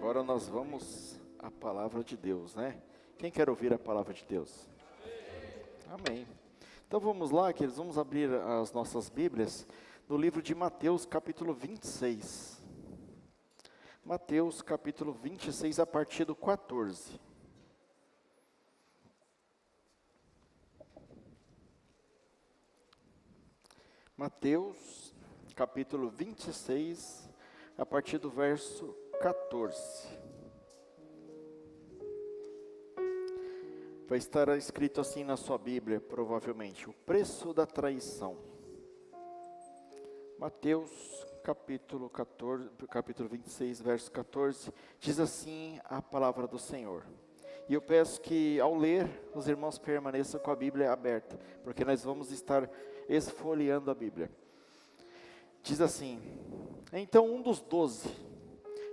Agora nós vamos à palavra de Deus, né? Quem quer ouvir a palavra de Deus? Amém. Então vamos lá, queridos, vamos abrir as nossas Bíblias no livro de Mateus, capítulo 26. Mateus, capítulo 26, a partir do 14. Mateus, capítulo 26, a partir do verso 14. Vai estar escrito assim na sua Bíblia, provavelmente: o preço da traição. Mateus, capítulo 26, verso 14, diz assim a palavra do Senhor. E eu peço que, ao ler, os irmãos permaneçam com a Bíblia aberta, porque nós vamos estar esfolheando a Bíblia. Diz assim: então um dos 12,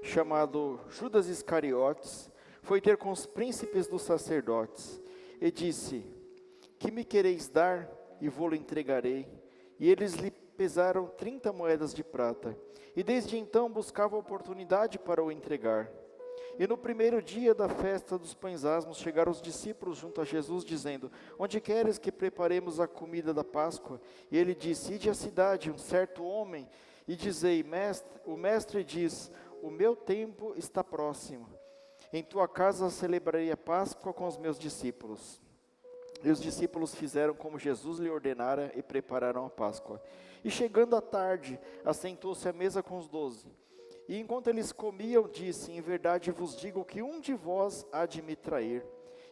chamado Judas Iscariotes, foi ter com os príncipes dos sacerdotes, e disse: que me quereis dar, e vou-lo entregarei? E eles lhe pesaram 30 moedas de prata, e desde então buscava oportunidade para o entregar. E no primeiro dia da festa dos pães asmos, chegaram os discípulos junto a Jesus, dizendo: onde queres que preparemos a comida da Páscoa? E ele disse: ide à cidade, um certo homem, e dizei: o mestre diz, o meu tempo está próximo. Em tua casa celebrarei a Páscoa com os meus discípulos. E os discípulos fizeram como Jesus lhe ordenara e prepararam a Páscoa. E chegando à tarde, assentou-se à mesa com os 12. E enquanto eles comiam, disse: em verdade vos digo que um de vós há de me trair.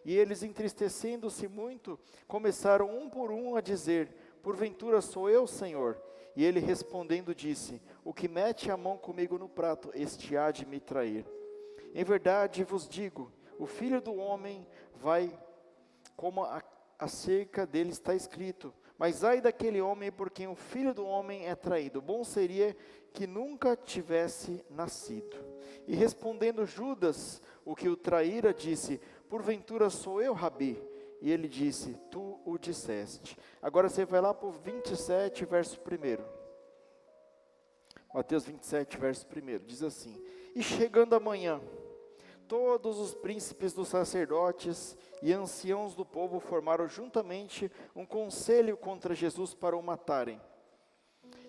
E eles, entristecendo-se muito, começaram um por um a dizer: porventura sou eu, Senhor? E ele respondendo disse: o que mete a mão comigo no prato, este há de me trair. Em verdade vos digo, o Filho do Homem vai, como acerca dele está escrito, mas ai daquele homem por quem o Filho do Homem é traído. Bom seria que nunca tivesse nascido. E respondendo Judas, o que o traíra, disse: porventura sou eu, Rabi? E ele disse: tu o disseste. Agora você vai lá para o 27, verso 1. Mateus 27, verso 1, diz assim: e chegando amanhã, todos os príncipes dos sacerdotes e anciãos do povo formaram juntamente um conselho contra Jesus para o matarem.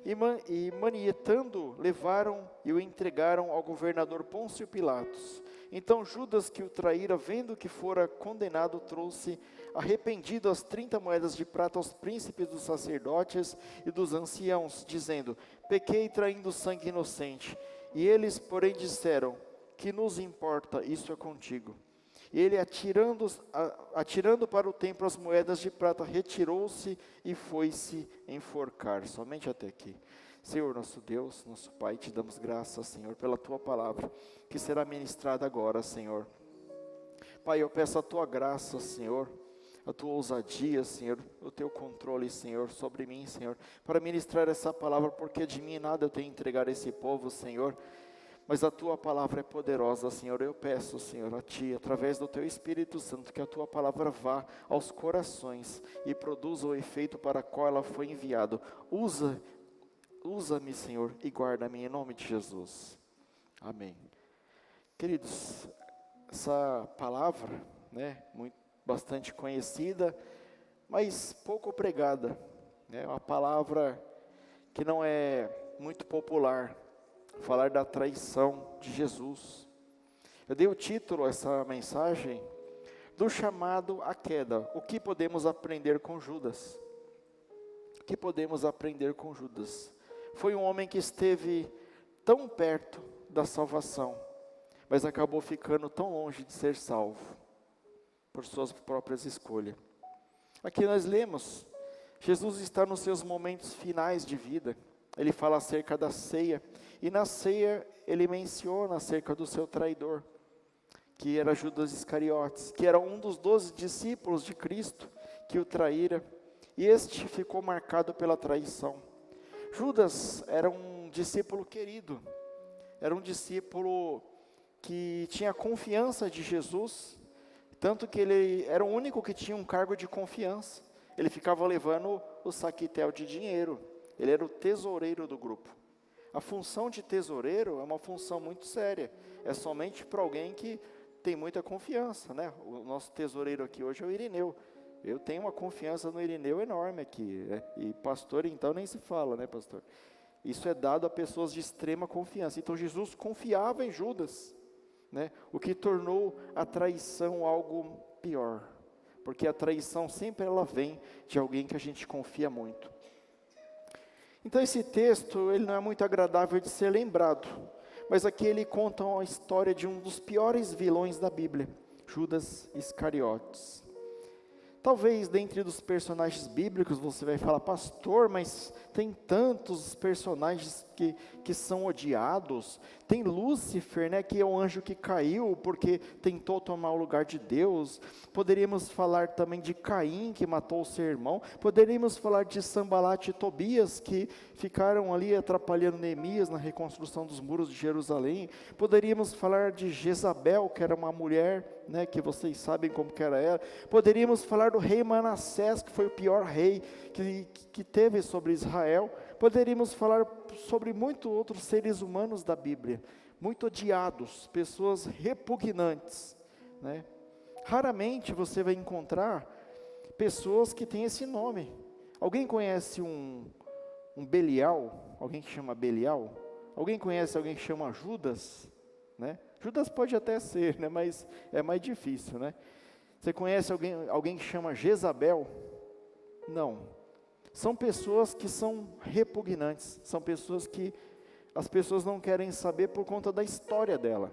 E manietando, levaram e o entregaram ao governador Pôncio Pilatos. Então Judas, que o traíra, vendo que fora condenado, trouxe arrependido as 30 moedas de prata aos príncipes dos sacerdotes e dos anciãos, dizendo: pequei traindo sangue inocente. E eles, porém, disseram: que nos importa, isso é contigo. E ele, atirando para o templo as moedas de prata, retirou-se e foi-se enforcar. Somente até aqui. Senhor, nosso Deus, nosso Pai, te damos graças, Senhor, pela tua palavra, que será ministrada agora, Senhor. Pai, eu peço a tua graça, Senhor, a tua ousadia, Senhor, o teu controle, Senhor, sobre mim, Senhor, para ministrar essa palavra, porque de mim nada eu tenho a entregar a esse povo, Senhor. Mas a tua palavra é poderosa, Senhor. Eu peço, Senhor, a ti, através do teu Espírito Santo, que a tua palavra vá aos corações e produza o efeito para o qual ela foi enviada. Usa-me, Senhor, e guarda-me em nome de Jesus. Amém. Queridos, essa palavra, bastante conhecida, mas pouco pregada, é uma palavra que não é muito popular. Falar da traição de Jesus. Eu dei o título a essa mensagem: do chamado à queda. O que podemos aprender com Judas? O que podemos aprender com Judas? Foi um homem que esteve tão perto da salvação, mas acabou ficando tão longe de ser salvo, por suas próprias escolhas. Aqui nós lemos, Jesus está nos seus momentos finais de vida. Ele fala acerca da ceia, e na ceia ele menciona acerca do seu traidor, que era Judas Iscariotes, que era um dos 12 discípulos de Cristo, que o traíra, e este ficou marcado pela traição. Judas era um discípulo querido, era um discípulo que tinha confiança de Jesus, tanto que ele era o único que tinha um cargo de confiança. Ele ficava levando o saquitel de dinheiro. Ele era o tesoureiro do grupo. A função de tesoureiro é uma função muito séria. É somente para alguém que tem muita confiança, né? O nosso tesoureiro aqui hoje é o Irineu. Eu tenho uma confiança no Irineu enorme aqui, né? E pastor, então, nem se fala, né, pastor? Isso é dado a pessoas de extrema confiança. Então, Jesus confiava em Judas, né? O que tornou a traição algo pior. Porque a traição sempre ela vem de alguém que a gente confia muito. Então, esse texto, ele não é muito agradável de ser lembrado. Mas aqui ele conta a história de um dos piores vilões da Bíblia, Judas Iscariotes. Talvez dentre dos personagens bíblicos você vai falar, pastor, mas tem tantos personagens que são odiados. Tem Lúcifer, né, que é um anjo que caiu porque tentou tomar o lugar de Deus. Poderíamos falar também de Caim, que matou o seu irmão. Poderíamos falar de Sambalate e Tobias, que ficaram ali atrapalhando Neemias na reconstrução dos muros de Jerusalém. Poderíamos falar de Jezabel, que era uma mulher, né, que vocês sabem como que era ela. Poderíamos falar do rei Manassés, que foi o pior rei que teve sobre Israel. Poderíamos falar sobre muitos outros seres humanos da Bíblia, muito odiados, pessoas repugnantes, né? Raramente você vai encontrar pessoas que têm esse nome. Alguém conhece um Belial? Alguém que chama Belial? Alguém conhece alguém que chama Judas? Né? Judas pode até ser, né? Mas é mais difícil, né? Você conhece alguém que chama Jezabel? Não. São pessoas que são repugnantes, são pessoas que as pessoas não querem saber por conta da história dela.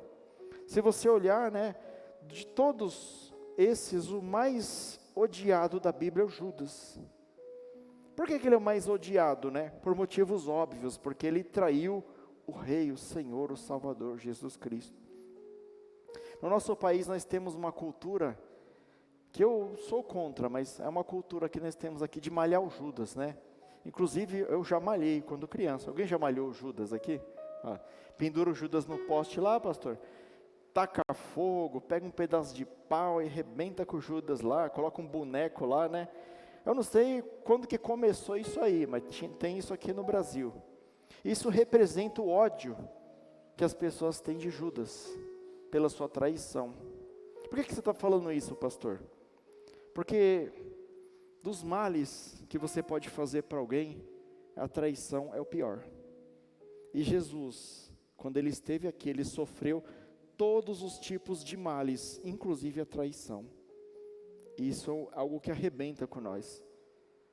Se você olhar, né, de todos esses, o mais odiado da Bíblia é o Judas. Por que ele é o mais odiado, né? Por motivos óbvios, porque ele traiu o Rei, o Senhor, o Salvador, Jesus Cristo. No nosso país nós temos uma cultura que eu sou contra, mas é uma cultura que nós temos aqui de malhar o Judas, né? Inclusive, eu já malhei quando criança. Alguém já malhou o Judas aqui? Pendura o Judas no poste lá, pastor. Taca fogo, pega um pedaço de pau e rebenta com o Judas lá, coloca um boneco lá, né? Eu não sei quando que começou isso aí, mas tem isso aqui no Brasil. Isso representa o ódio que as pessoas têm de Judas, pela sua traição. Por que você está falando isso, pastor? Porque dos males que você pode fazer para alguém, a traição é o pior. E Jesus, quando ele esteve aqui, ele sofreu todos os tipos de males, inclusive a traição. Isso é algo que arrebenta com nós,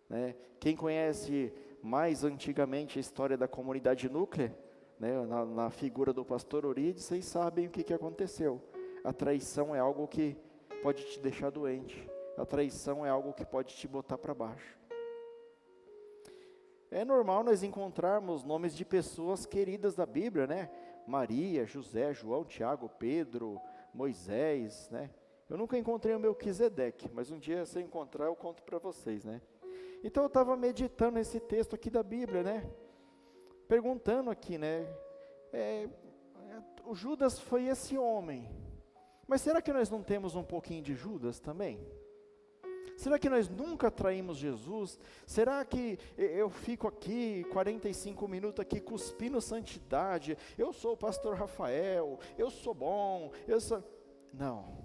né? Quem conhece mais antigamente a história da comunidade núclea, né, na figura do pastor Orides, vocês sabem o que aconteceu. A traição é algo que pode te deixar doente. A traição é algo que pode te botar para baixo. É normal nós encontrarmos nomes de pessoas queridas da Bíblia, né? Maria, José, João, Tiago, Pedro, Moisés, né? Eu nunca encontrei o Melquisedeque, mas um dia se eu encontrar eu conto para vocês, né? Então eu estava meditando nesse texto aqui da Bíblia, né? Perguntando aqui, né? O Judas foi esse homem, mas será que nós não temos um pouquinho de Judas também? Será que nós nunca traímos Jesus? Será que eu fico aqui 45 minutos aqui cuspindo santidade? Eu sou o pastor Rafael, eu sou bom, Não,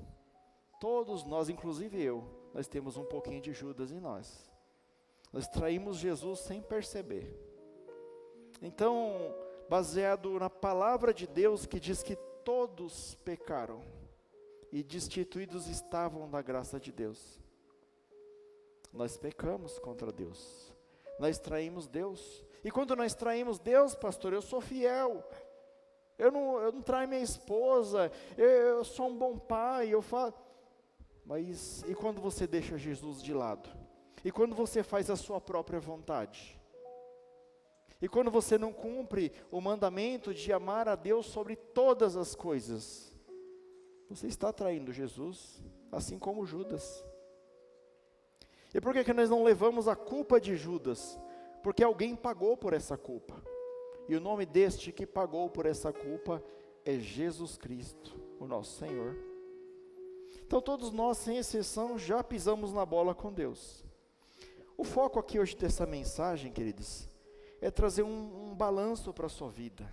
todos nós, inclusive eu, nós temos um pouquinho de Judas em nós. Nós traímos Jesus sem perceber. Então, baseado na palavra de Deus que diz que todos pecaram e destituídos estavam da graça de Deus. Nós pecamos contra Deus, nós traímos Deus, e quando nós traímos Deus, pastor, eu sou fiel, eu não traio minha esposa, eu sou um bom pai, mas e quando você deixa Jesus de lado? E quando você faz a sua própria vontade? E quando você não cumpre o mandamento de amar a Deus sobre todas as coisas? Você está traindo Jesus, assim como Judas. E por que nós não levamos a culpa de Judas? Porque alguém pagou por essa culpa. E o nome deste que pagou por essa culpa é Jesus Cristo, o nosso Senhor. Então todos nós, sem exceção, já pisamos na bola com Deus. O foco aqui hoje dessa mensagem, queridos, é trazer um balanço para a sua vida.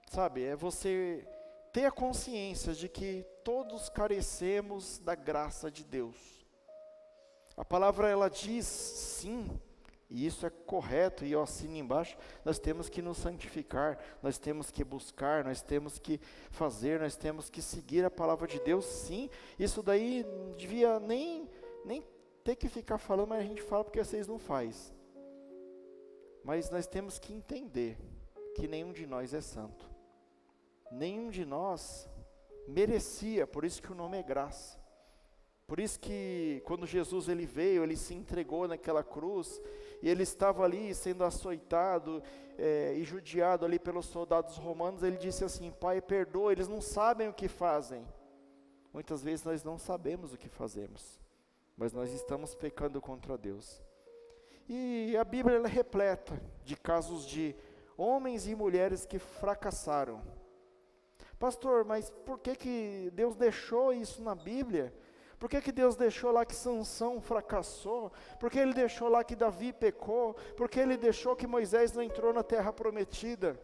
Sabe, é você ter a consciência de que todos carecemos da graça de Deus. A palavra ela diz sim, e isso é correto, e eu assino embaixo, nós temos que nos santificar, nós temos que buscar, nós temos que fazer, nós temos que seguir a palavra de Deus, sim. Isso daí não devia nem ter que ficar falando, mas a gente fala porque vocês não fazem. Mas nós temos que entender que nenhum de nós é santo. Nenhum de nós merecia, por isso que o nome é graça. Por isso que quando Jesus ele veio, ele se entregou naquela cruz, e ele estava ali sendo açoitado e judiado ali pelos soldados romanos, ele disse assim: Pai, perdoa, eles não sabem o que fazem. Muitas vezes nós não sabemos o que fazemos, mas nós estamos pecando contra Deus. E a Bíblia ela é repleta de casos de homens e mulheres que fracassaram. Pastor, mas por que Deus deixou isso na Bíblia? Por que Deus deixou lá que Sansão fracassou? Por que Ele deixou lá que Davi pecou? Por que Ele deixou que Moisés não entrou na terra prometida?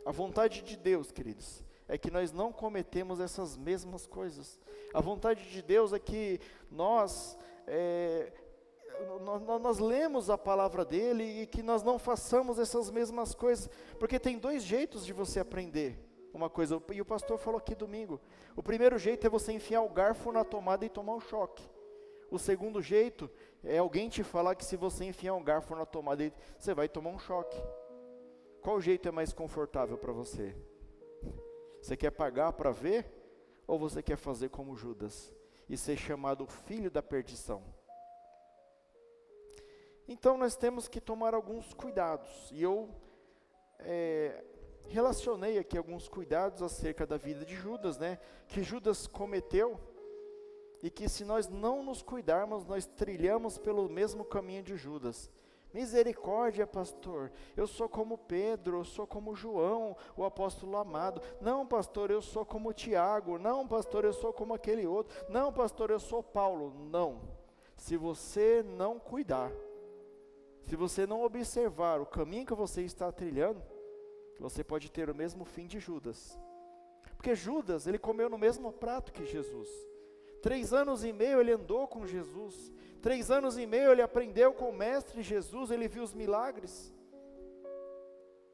A vontade de Deus, queridos, é que nós não cometemos essas mesmas coisas. A vontade de Deus é que nós lemos a palavra dEle e que nós não façamos essas mesmas coisas. Porque tem dois jeitos de você aprender uma coisa, e o pastor falou aqui domingo. O primeiro jeito é você enfiar o garfo na tomada e tomar um choque. O segundo jeito é alguém te falar que se você enfiar um garfo na tomada, você vai tomar um choque. Qual jeito é mais confortável para você? Você quer pagar para ver? Ou você quer fazer como Judas e ser chamado filho da perdição? Então nós temos que tomar alguns cuidados, e eu relacionei aqui alguns cuidados acerca da vida de Judas, né, que Judas cometeu, e que se nós não nos cuidarmos, nós trilhamos pelo mesmo caminho de Judas. Misericórdia, pastor, eu sou como Pedro, eu sou como João, o apóstolo amado. Não, pastor, eu sou como Tiago. Não, pastor, eu sou como aquele outro. Não, pastor, eu sou Paulo. Não, se você não cuidar, se você não observar o caminho que você está trilhando, você pode ter o mesmo fim de Judas. Porque Judas, ele comeu no mesmo prato que Jesus. 3 anos e meio ele andou com Jesus. 3 anos e meio ele aprendeu com o mestre Jesus, ele viu os milagres.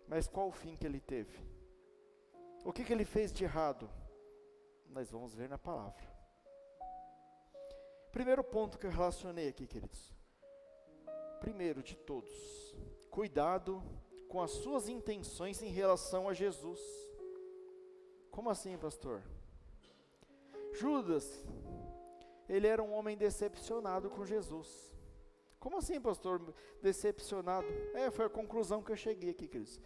Mas qual o fim que ele teve? O que ele fez de errado? Nós vamos ver na palavra. Primeiro ponto que eu relacionei aqui, queridos. Primeiro de todos, cuidado com as suas intenções em relação a Jesus. Como assim, pastor? Judas, ele era um homem decepcionado com Jesus. Como assim, pastor, decepcionado? Foi a conclusão que eu cheguei aqui, queridos.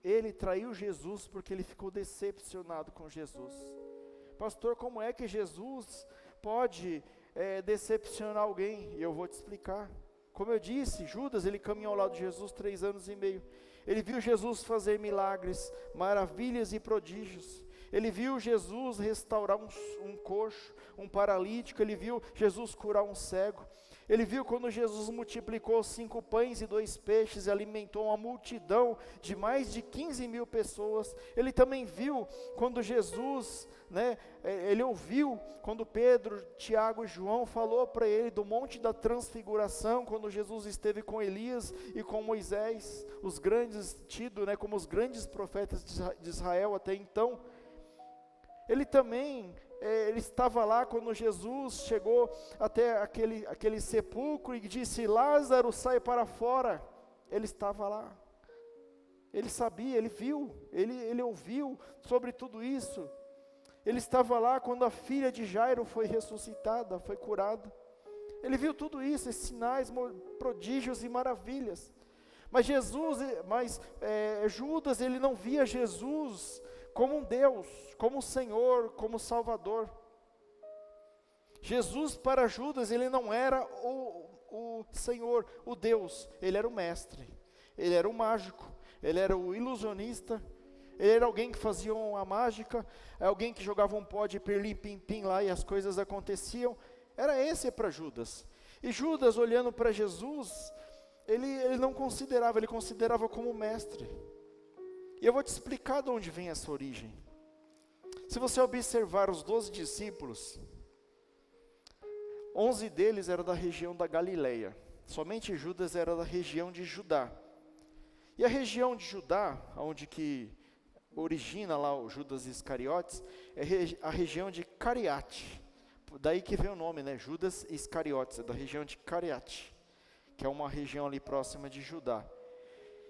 Ele traiu Jesus porque ele ficou decepcionado com Jesus. Pastor, como é que Jesus pode decepcionar alguém? E eu vou te explicar. Como eu disse, Judas, ele caminhou ao lado de Jesus 3 anos e meio. Ele viu Jesus fazer milagres, maravilhas e prodígios. Ele viu Jesus restaurar um coxo, um paralítico. Ele viu Jesus curar um cego. Ele viu quando Jesus multiplicou 5 pães e 2 peixes e alimentou uma multidão de mais de 15 mil pessoas. Ele também viu quando Jesus, ele ouviu quando Pedro, Tiago e João falou para ele do monte da transfiguração, quando Jesus esteve com Elias e com Moisés, os grandes, tidos como os grandes profetas de Israel até então. Ele também, ele estava lá quando Jesus chegou até aquele sepulcro e disse: Lázaro, sai para fora. Ele estava lá. Ele sabia, ele viu, ele ouviu sobre tudo isso. Ele estava lá quando a filha de Jairo foi ressuscitada, foi curada. Ele viu tudo isso, esses sinais, prodígios e maravilhas. Mas Judas, ele não via Jesus como um Deus, como um Senhor, como Salvador. Jesus para Judas, ele não era o Senhor, o Deus, ele era o mestre, ele era o mágico, ele era o ilusionista, ele era alguém que fazia uma mágica, alguém que jogava um pó de pirlim-pim-pim lá e as coisas aconteciam. Era esse para Judas. E Judas, olhando para Jesus, ele não considerava, ele considerava como mestre. E eu vou te explicar de onde vem essa origem. Se você observar os 12 discípulos, 11 deles eram da região da Galileia. Somente Judas era da região de Judá. E a região de Judá, onde que origina lá o Judas Iscariotes, é a região de Cariate. Daí que vem o nome, né? Judas Iscariotes, é da região de Cariate, que é uma região ali próxima de Judá.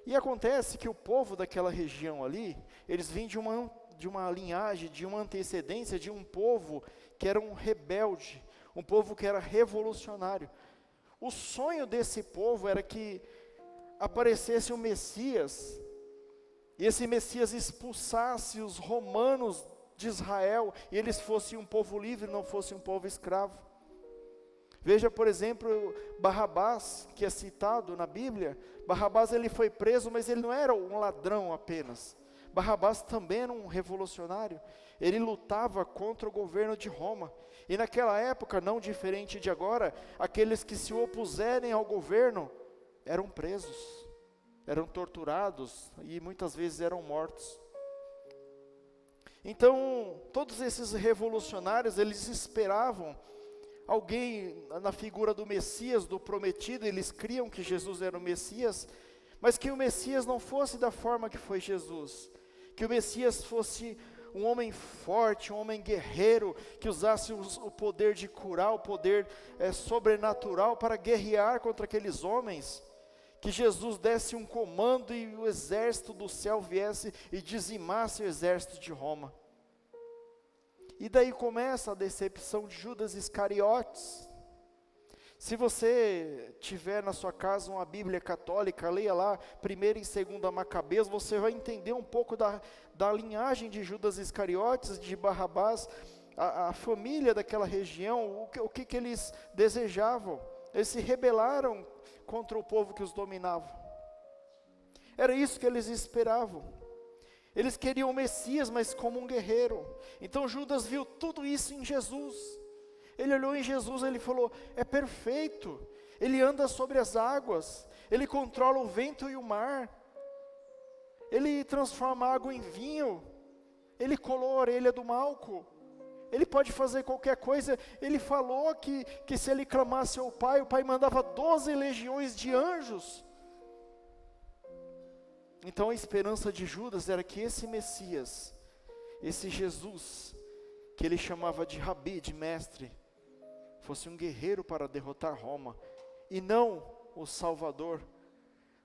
E acontece que o povo daquela região ali, eles vêm de uma linhagem, de uma antecedência de um povo que era um rebelde, um povo que era revolucionário. O sonho desse povo era que aparecesse o Messias, e esse Messias expulsasse os romanos de Israel, e eles fossem um povo livre, não fossem um povo escravo. Veja, por exemplo, Barrabás, que é citado na Bíblia. Barrabás, ele foi preso, mas ele não era um ladrão apenas. Barrabás também era um revolucionário. Ele lutava contra o governo de Roma. E naquela época, não diferente de agora, aqueles que se opuserem ao governo eram presos, eram torturados e muitas vezes eram mortos. Então, todos esses revolucionários, eles esperavam alguém na figura do Messias, do prometido. Eles criam que Jesus era o Messias, mas que o Messias não fosse da forma que foi Jesus, que o Messias fosse um homem forte, um homem guerreiro, que usasse o poder de curar, o poder sobrenatural para guerrear contra aqueles homens, que Jesus desse um comando e o exército do céu viesse e dizimasse o exército de Roma. E daí começa a decepção de Judas Iscariotes. Se você tiver na sua casa uma Bíblia católica, leia lá 1ª e 2ª Macabeus, você vai entender um pouco da linhagem de Judas Iscariotes, de Barrabás, a família daquela região, o que eles desejavam. Eles se rebelaram contra o povo que os dominava. Era isso que eles esperavam. Eles queriam o Messias, mas como um guerreiro. Então Judas viu tudo isso em Jesus. Ele olhou em Jesus, ele falou: é perfeito. Ele anda sobre as águas, ele controla o vento e o mar, ele transforma a água em vinho, ele colou a orelha do Malco, ele pode fazer qualquer coisa. Ele falou que se ele clamasse ao Pai, o Pai mandava 12 legiões de anjos. Então a esperança de Judas era que esse Messias, esse Jesus, que ele chamava de Rabi, de mestre, fosse um guerreiro para derrotar Roma, e não o Salvador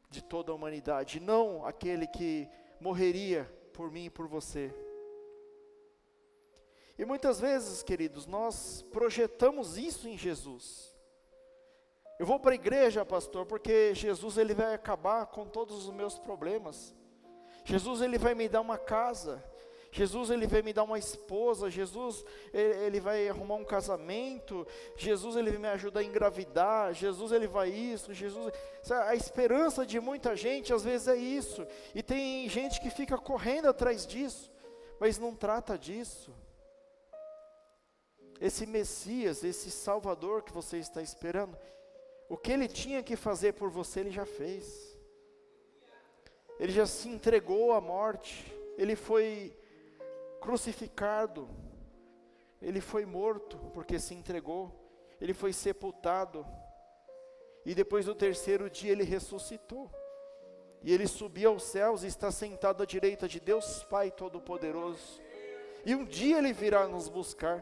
de toda a humanidade, não aquele que morreria por mim e por você. E muitas vezes, queridos, nós projetamos isso em Jesus. Eu vou para a igreja, pastor, porque Jesus ele vai acabar com todos os meus problemas. Jesus ele vai me dar uma casa. Jesus ele vai me dar uma esposa. Jesus ele vai arrumar um casamento. Jesus ele vai me ajudar a engravidar. Jesus ele vai isso. Jesus, a esperança de muita gente às vezes é isso. E tem gente que fica correndo atrás disso, mas não trata disso. Esse Messias, esse Salvador que você está esperando, o que ele tinha que fazer por você, ele já fez. Ele já se entregou à morte. Ele foi crucificado. Ele foi morto porque se entregou. Ele foi sepultado. E depois do 3º dia ele ressuscitou. E ele subiu aos céus e está sentado à direita de Deus Pai Todo-Poderoso. E um dia ele virá nos buscar.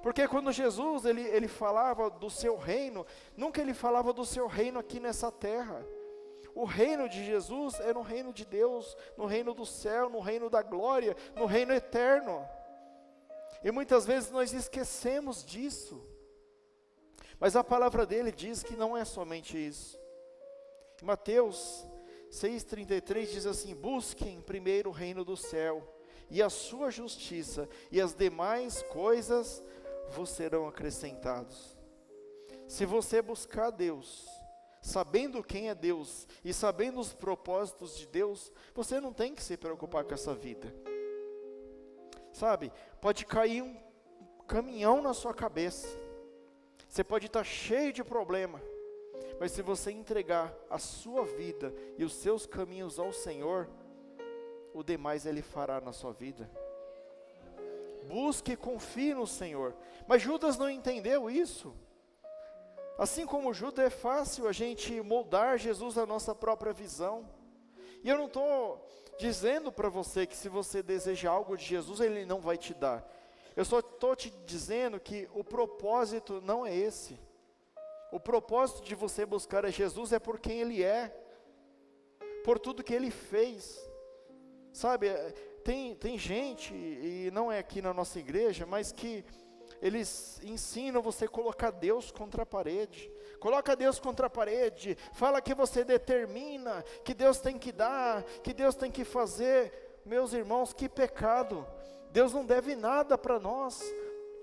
Porque quando Jesus ele falava do seu reino, nunca ele falava do seu reino aqui nessa terra. O reino de Jesus é no reino de Deus, no reino do céu, no reino da glória, no reino eterno. E muitas vezes nós esquecemos disso. Mas a palavra dele diz que não é somente isso. Mateus 6,33 diz assim: busquem primeiro o reino do céu e a sua justiça, e as demais coisas vos serão acrescentados. Se você buscar Deus, sabendo quem é Deus e sabendo os propósitos de Deus, você não tem que se preocupar com essa vida. Sabe, pode cair um caminhão na sua cabeça, você pode estar cheio de problema, Mas se você entregar a sua vida e os seus caminhos ao Senhor, o demais Ele fará na sua vida. Busque e confie no Senhor. Mas Judas não entendeu isso. Assim como Judas, é fácil a gente moldar Jesus à nossa própria visão. E eu não estou dizendo para você que se você deseja algo de Jesus, Ele não vai te dar. Eu só estou te dizendo que o propósito não é esse. O propósito de você buscar a Jesus é por quem Ele é, por tudo que Ele fez. Sabe, tem gente, e não é aqui na nossa igreja, mas que eles ensinam você a colocar Deus contra a parede. Coloca Deus contra a parede, fala que você determina, que Deus tem que dar, que Deus tem que fazer. Meus irmãos, que pecado. Deus não deve nada para nós.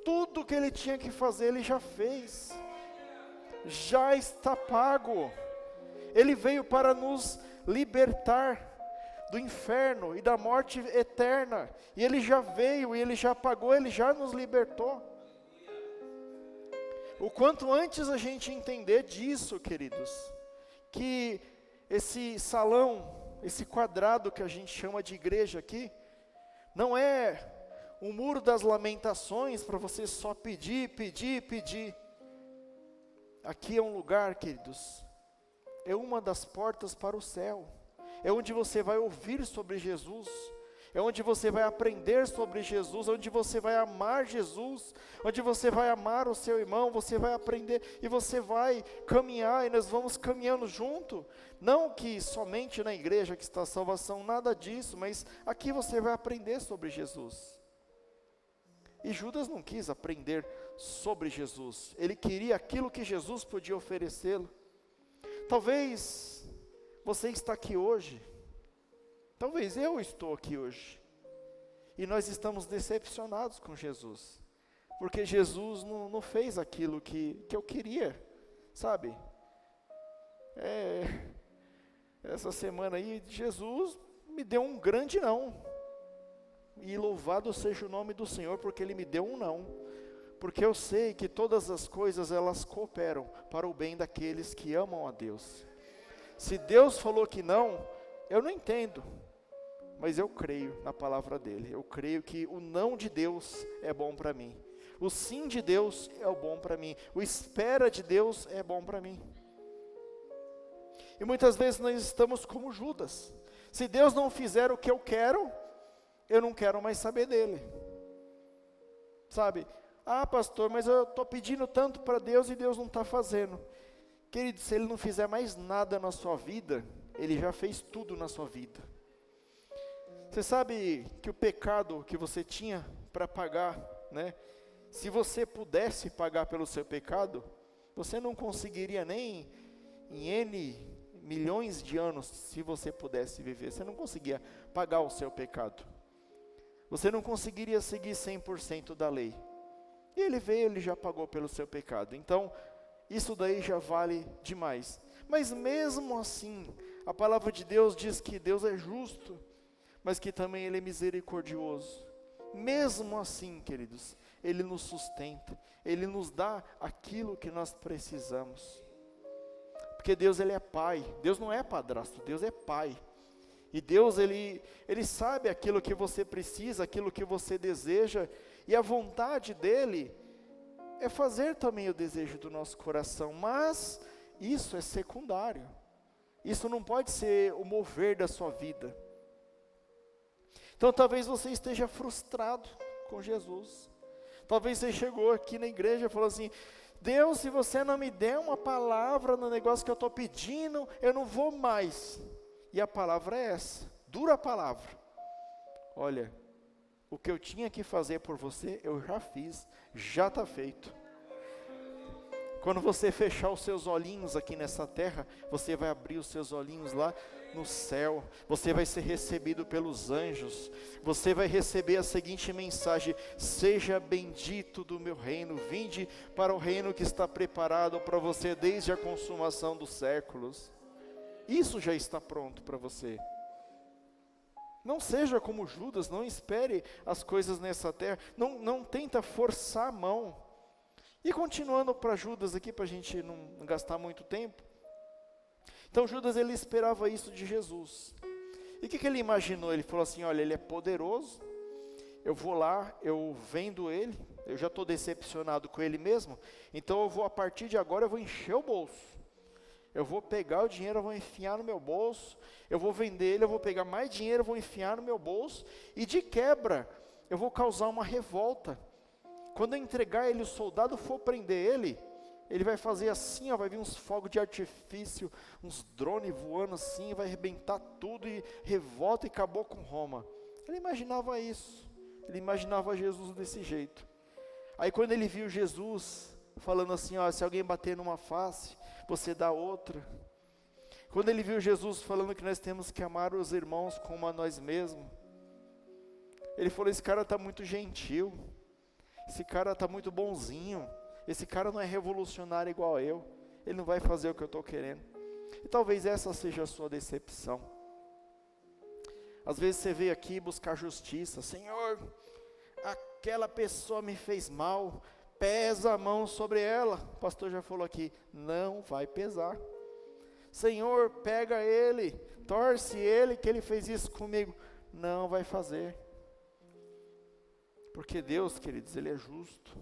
Tudo que Ele tinha que fazer, Ele já fez. Já está pago. Ele veio para nos libertar do inferno e da morte eterna. E Ele já veio, e Ele já pagou, Ele já nos libertou. O quanto antes a gente entender disso, queridos, que esse salão, esse quadrado que a gente chama de igreja aqui, não é um muro das lamentações para você só pedir, pedir, pedir. Aqui é um lugar, queridos, é uma das portas para o céu. É onde você vai ouvir sobre Jesus, é onde você vai aprender sobre Jesus, onde você vai amar Jesus, onde você vai amar o seu irmão, você vai aprender e você vai caminhar, e nós vamos caminhando junto. Não que somente na igreja que está a salvação, nada disso, mas aqui você vai aprender sobre Jesus. E Judas não quis aprender sobre Jesus, ele queria aquilo que Jesus podia oferecê-lo. Talvez você está aqui hoje, talvez eu estou aqui hoje, e nós estamos decepcionados com Jesus, porque Jesus não fez aquilo que eu queria, sabe? Essa semana aí, Jesus me deu um grande não, e louvado seja o nome do Senhor, porque Ele me deu um não, porque eu sei que todas as coisas elas cooperam para o bem daqueles que amam a Deus. Se Deus falou que não, eu não entendo, mas eu creio na palavra dEle. Eu creio que o não de Deus é bom para mim. O sim de Deus é o bom para mim. O espera de Deus é bom para mim. E muitas vezes nós estamos como Judas. Se Deus não fizer o que eu quero, eu não quero mais saber dEle. Sabe? Ah, pastor, mas eu estou pedindo tanto para Deus e Deus não está fazendo. Querido, se Ele não fizer mais nada na sua vida, Ele já fez tudo na sua vida. Você sabe que o pecado que você tinha para pagar, né? Se você pudesse pagar pelo seu pecado, você não conseguiria nem em N milhões de anos, se você pudesse viver, você não conseguia pagar o seu pecado. Você não conseguiria seguir 100% da lei. E Ele veio, Ele já pagou pelo seu pecado. Então, isso daí já vale demais. Mas mesmo assim, a palavra de Deus diz que Deus é justo, mas que também Ele é misericordioso. Mesmo assim, queridos, Ele nos sustenta, Ele nos dá aquilo que nós precisamos. Porque Deus, Ele é Pai, Deus não é padrasto, Deus é Pai. E Deus, Ele sabe aquilo que você precisa, aquilo que você deseja, e a vontade dEle é fazer também o desejo do nosso coração, mas isso é secundário. Isso não pode ser o mover da sua vida. Então talvez você esteja frustrado com Jesus. Talvez você chegou aqui na igreja e falou assim: Deus, se você não me der uma palavra no negócio que eu estou pedindo, eu não vou mais. E a palavra é essa, dura palavra. Olha, o que eu tinha que fazer por você, eu já fiz, já está feito. Quando você fechar os seus olhinhos aqui nessa terra, você vai abrir os seus olhinhos lá no céu, você vai ser recebido pelos anjos, você vai receber a seguinte mensagem: seja bendito do meu reino, vinde para o reino que está preparado para você desde a consumação dos séculos. Isso já está pronto para você. Não seja como Judas, não espere as coisas nessa terra, não tenta forçar a mão. E continuando para Judas aqui, para a gente não gastar muito tempo, Então Judas, ele esperava isso de Jesus. E o que ele imaginou? Ele falou assim, olha, ele é poderoso, eu vou lá, eu vendo ele, eu já estou decepcionado com ele mesmo, então eu vou, a partir de agora, eu vou encher o bolso. Eu vou pegar o dinheiro, eu vou enfiar no meu bolso, eu vou vender ele, eu vou pegar mais dinheiro, eu vou enfiar no meu bolso, e de quebra, eu vou causar uma revolta. Quando eu entregar ele, o soldado for prender ele, ele vai fazer assim, ó, vai vir uns fogos de artifício, uns drones voando assim, vai arrebentar tudo, e revolta e acabou com Roma. Ele imaginava isso, ele imaginava Jesus desse jeito. Aí quando ele viu Jesus falando assim, ó, se alguém bater numa face, você dá outra. Quando ele viu Jesus falando que nós temos que amar os irmãos como a nós mesmos, ele falou, esse cara está muito gentil, esse cara está muito bonzinho, esse cara não é revolucionário igual eu, ele não vai fazer o que eu estou querendo. E talvez essa seja a sua decepção. Às vezes você veio aqui buscar justiça, Senhor, aquela pessoa me fez mal, pesa a mão sobre ela. O pastor já falou aqui, não vai pesar. Senhor, pega ele, torce ele, que ele fez isso comigo. Não vai fazer. Porque Deus, queridos, Ele é justo.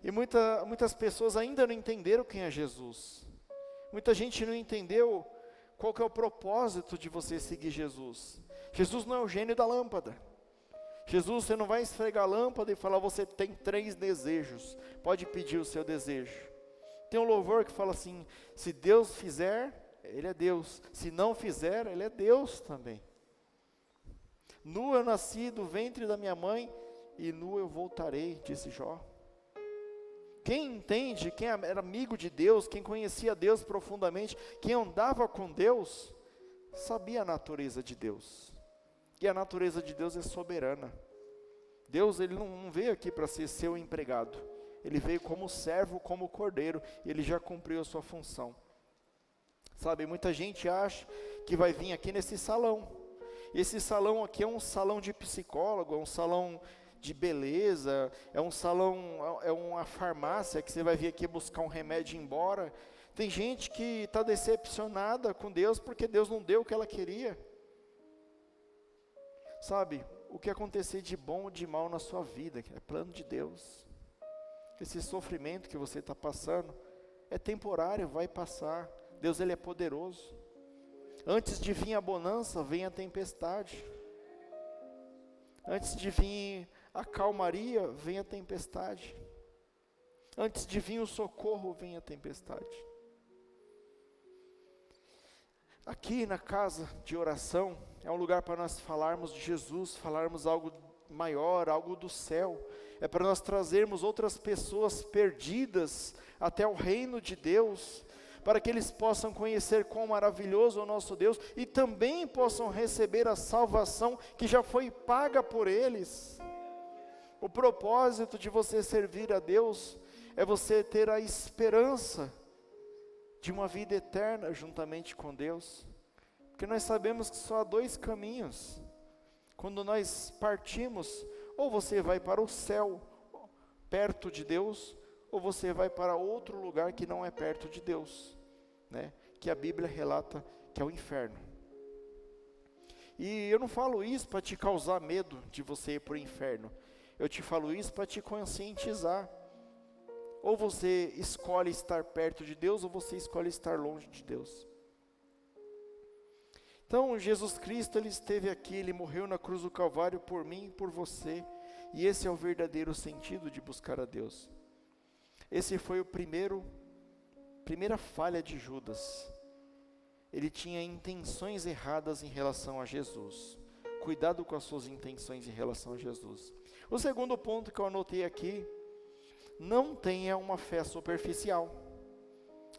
E muitas pessoas ainda não entenderam quem é Jesus. Muita gente não entendeu qual que é o propósito de você seguir Jesus. Jesus não é o gênio da lâmpada. Jesus, você não vai esfregar a lâmpada e falar, você tem 3 desejos, pode pedir o seu desejo. Tem um louvor que fala assim, se Deus fizer, Ele é Deus, se não fizer, Ele é Deus também. Nu eu nasci do ventre da minha mãe, e nu eu voltarei, disse Jó. Quem entende, quem era amigo de Deus, quem conhecia Deus profundamente, quem andava com Deus, sabia a natureza de Deus. E a natureza de Deus é soberana. Deus, Ele não veio aqui para ser seu empregado. Ele veio como servo, como cordeiro, e Ele já cumpriu a sua função. Sabe, muita gente acha que vai vir aqui nesse salão. E esse salão aqui é um salão de psicólogo, é um salão de beleza, é um salão, é uma farmácia que você vai vir aqui buscar um remédio e ir embora. Tem gente que está decepcionada com Deus porque Deus não deu o que ela queria. Sabe, o que acontecer de bom ou de mal na sua vida, é plano de Deus. Esse sofrimento que você está passando é temporário, vai passar. Deus, Ele é poderoso. Antes de vir a bonança, vem a tempestade. Antes de vir a calmaria, vem a tempestade. Antes de vir o socorro, vem a tempestade. Aqui na casa de oração, é um lugar para nós falarmos de Jesus, falarmos algo maior, algo do céu. É para nós trazermos outras pessoas perdidas até o reino de Deus, para que eles possam conhecer quão maravilhoso é o nosso Deus, e também possam receber a salvação que já foi paga por eles. O propósito de você servir a Deus, é você ter a esperança de uma vida eterna juntamente com Deus, porque nós sabemos que só há 2 caminhos, quando nós partimos, ou você vai para o céu, perto de Deus, ou você vai para outro lugar que não é perto de Deus, né? Que a Bíblia relata que é o inferno. E eu não falo isso para te causar medo de você ir para o inferno, eu te falo isso para te conscientizar. Ou você escolhe estar perto de Deus, ou você escolhe estar longe de Deus. Então Jesus Cristo, Ele esteve aqui, Ele morreu na cruz do Calvário por mim e por você, e esse é o verdadeiro sentido de buscar a Deus. Esse foi o primeira falha de Judas. Ele tinha intenções erradas em relação a Jesus. Cuidado com as suas intenções em relação a Jesus. O segundo ponto que eu anotei aqui, não tenha uma fé superficial.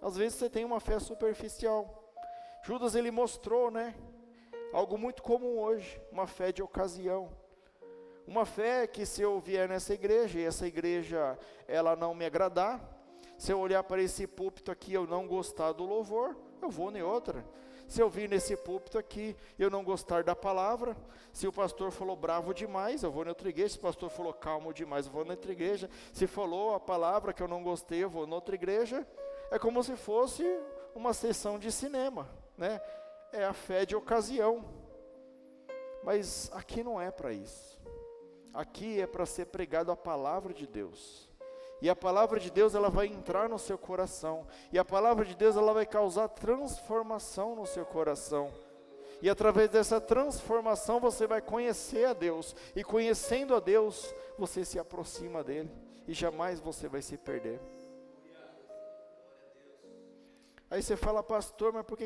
Às vezes você tem uma fé superficial. Judas, ele mostrou, né, algo muito comum hoje, uma fé de ocasião. Uma fé que, se eu vier nessa igreja, e essa igreja ela não me agradar, se eu olhar para esse púlpito aqui e eu não gostar do louvor, eu vou em outra. Se eu vir nesse púlpito aqui e eu não gostar da palavra, se o pastor falou bravo demais, eu vou na outra igreja. Se o pastor falou calmo demais, eu vou na outra igreja. Se falou a palavra que eu não gostei, eu vou na outra igreja. É como se fosse uma sessão de cinema, né? É a fé de ocasião. Mas aqui não é para isso. Aqui é para ser pregado a palavra de Deus. E a palavra de Deus, ela vai entrar no seu coração. E a palavra de Deus, ela vai causar transformação no seu coração. E através dessa transformação, você vai conhecer a Deus. E conhecendo a Deus, você se aproxima dele. E jamais você vai se perder. Aí você fala, pastor, mas por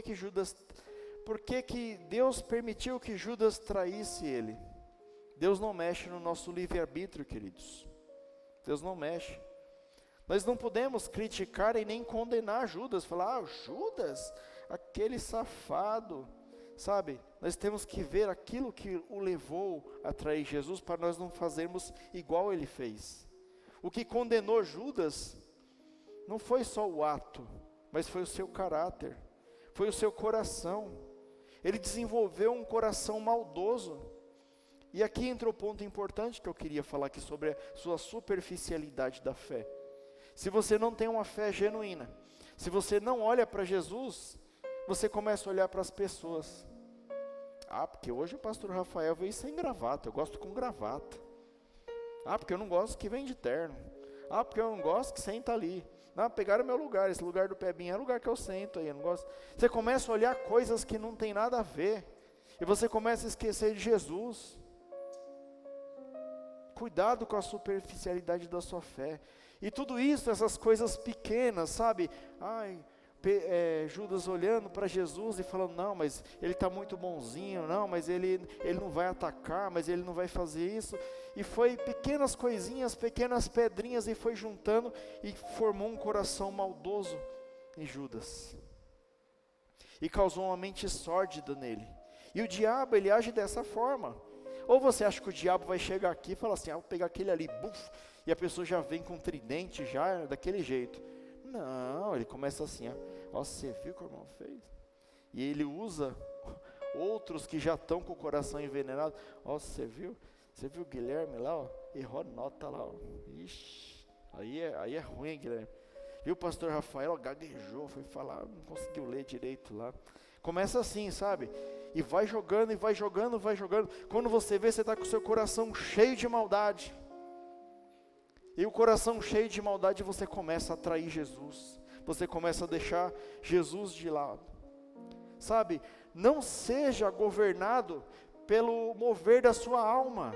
que Deus permitiu que Judas traísse ele? Deus não mexe no nosso livre-arbítrio, queridos. Deus não mexe. Nós não podemos criticar e nem condenar Judas, falar, Judas, aquele safado, sabe? Nós temos que ver aquilo que o levou a trair Jesus, para nós não fazermos igual ele fez. O que condenou Judas, não foi só o ato, mas foi o seu caráter, foi o seu coração. Ele desenvolveu um coração maldoso. E aqui entra o ponto importante que eu queria falar aqui sobre a sua superficialidade da fé. Se você não tem uma fé genuína, se você não olha para Jesus, você começa a olhar para as pessoas. Porque hoje o pastor Rafael veio sem gravata, eu gosto com gravata. Porque eu não gosto que vem de terno. Porque eu não gosto que senta ali. Não, pegaram meu lugar, esse lugar do Pebinho é o lugar que eu sento aí, eu não gosto. Você começa a olhar coisas que não tem nada a ver, e você começa a esquecer de Jesus. Cuidado com a superficialidade da sua fé. E tudo isso, essas coisas pequenas, sabe? Judas olhando para Jesus e falando, não, mas ele está muito bonzinho, não, mas ele não vai atacar, mas ele não vai fazer isso. E foi pequenas coisinhas, pequenas pedrinhas, e foi juntando e formou um coração maldoso em Judas. E causou uma mente sórdida nele. E o diabo, ele age dessa forma. Ou você acha que o diabo vai chegar aqui e falar assim, vou pegar aquele ali, buf, e a pessoa já vem com tridente, já daquele jeito. Não, ele começa assim, você viu o que o irmão fez? E ele usa outros que já estão com o coração envenenado. Você viu o Guilherme lá, errou nota lá, ixi, aí é ruim, Guilherme. Viu o pastor Rafael, gaguejou, foi falar, não conseguiu ler direito lá. Começa assim, sabe? E vai jogando, e vai jogando, vai jogando. Quando você vê, você está com o seu coração cheio de maldade. E o coração cheio de maldade, você começa a trair Jesus. Você começa a deixar Jesus de lado. Sabe, não seja governado pelo mover da sua alma.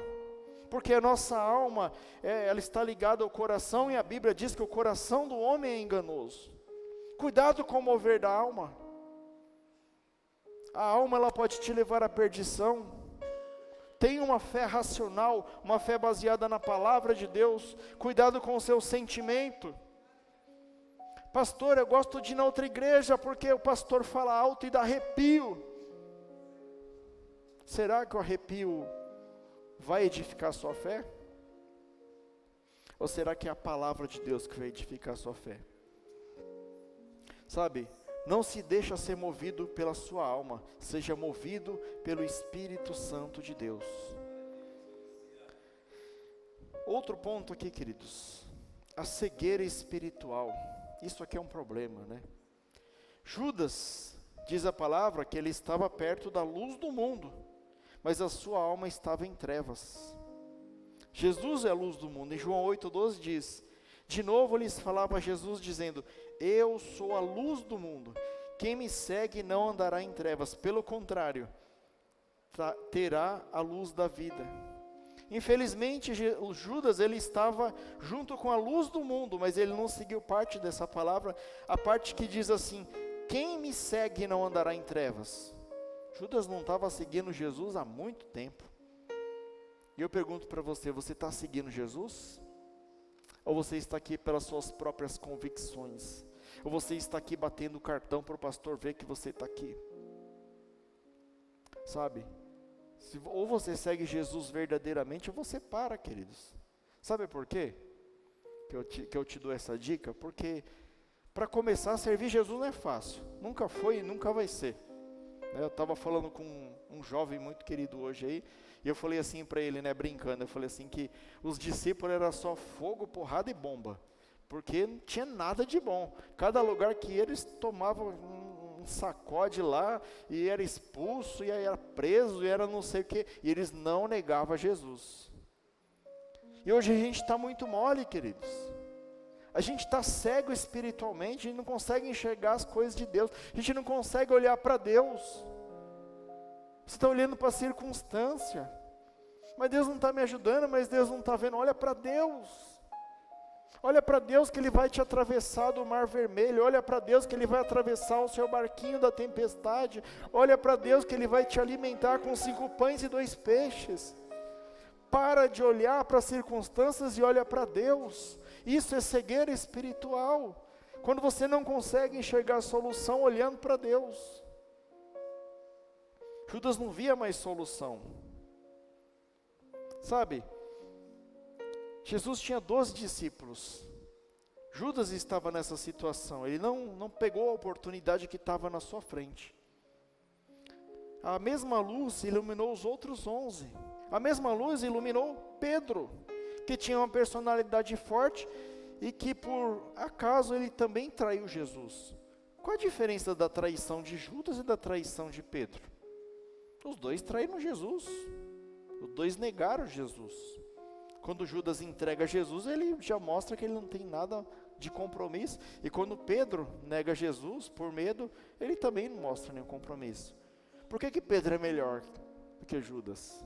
Porque a nossa alma, ela está ligada ao coração, e a Bíblia diz que o coração do homem é enganoso. Cuidado com o mover da alma. A alma, ela pode te levar à perdição. Tenha uma fé racional, uma fé baseada na palavra de Deus. Cuidado com o seu sentimento. Pastor, eu gosto de ir na outra igreja porque o pastor fala alto e dá arrepio. Será que o arrepio vai edificar a sua fé? Ou será que é a palavra de Deus que vai edificar a sua fé? Sabe, não se deixa ser movido pela sua alma, seja movido pelo Espírito Santo de Deus. Outro ponto aqui, queridos, a cegueira espiritual. Isso aqui é um problema, né? Judas, diz a palavra, que ele estava perto da luz do mundo, mas a sua alma estava em trevas. Jesus é a luz do mundo. Em João 8,12 diz, de novo lhes falava Jesus dizendo, eu sou a luz do mundo, quem me segue não andará em trevas, pelo contrário, terá a luz da vida. Infelizmente, Judas, ele estava junto com a luz do mundo, mas ele não seguiu parte dessa palavra, a parte que diz assim, quem me segue não andará em trevas. Judas não estava seguindo Jesus há muito tempo. E eu pergunto para você, você está seguindo Jesus? Ou você está aqui pelas suas próprias convicções? Ou você está aqui batendo o cartão para o pastor ver que você está aqui? Sabe? Ou você segue Jesus verdadeiramente, ou você para, queridos. Sabe por quê? Que eu te dou essa dica? Porque para começar a servir Jesus não é fácil. Nunca foi e nunca vai ser. Eu estava falando com um jovem muito querido hoje aí, e eu falei assim para ele, né, brincando, eu falei assim que os discípulos era só fogo, porrada e bomba, porque não tinha nada de bom. Cada lugar que eles tomavam, um sacode lá, e era expulso, e aí era preso, e era não sei o quê, e eles não negavam Jesus. E hoje a gente está muito mole, queridos. A gente está cego espiritualmente, a gente não consegue enxergar as coisas de Deus, a gente não consegue olhar para Deus. Você está olhando para a circunstância, mas Deus não está me ajudando, mas Deus não está vendo. Olha para Deus. Olha para Deus que Ele vai te atravessar do mar vermelho. Olha para Deus que Ele vai atravessar o seu barquinho da tempestade. Olha para Deus que Ele vai te alimentar com 5 pães e 2 peixes. Para de olhar para as circunstâncias e olha para Deus. Isso é cegueira espiritual. Quando você não consegue enxergar a solução olhando para Deus. Judas não via mais solução. Sabe, Jesus tinha 12 discípulos. Judas estava nessa situação. Ele não pegou a oportunidade que estava na sua frente. A mesma luz iluminou os outros 11. A mesma luz iluminou Pedro, que tinha uma personalidade forte e que por acaso ele também traiu Jesus. Qual a diferença da traição de Judas e da traição de Pedro? Os dois traíram Jesus. Os dois negaram Jesus. Quando Judas entrega Jesus, ele já mostra que ele não tem nada de compromisso. E quando Pedro nega Jesus por medo, ele também não mostra nenhum compromisso. Por que Pedro é melhor do que Judas?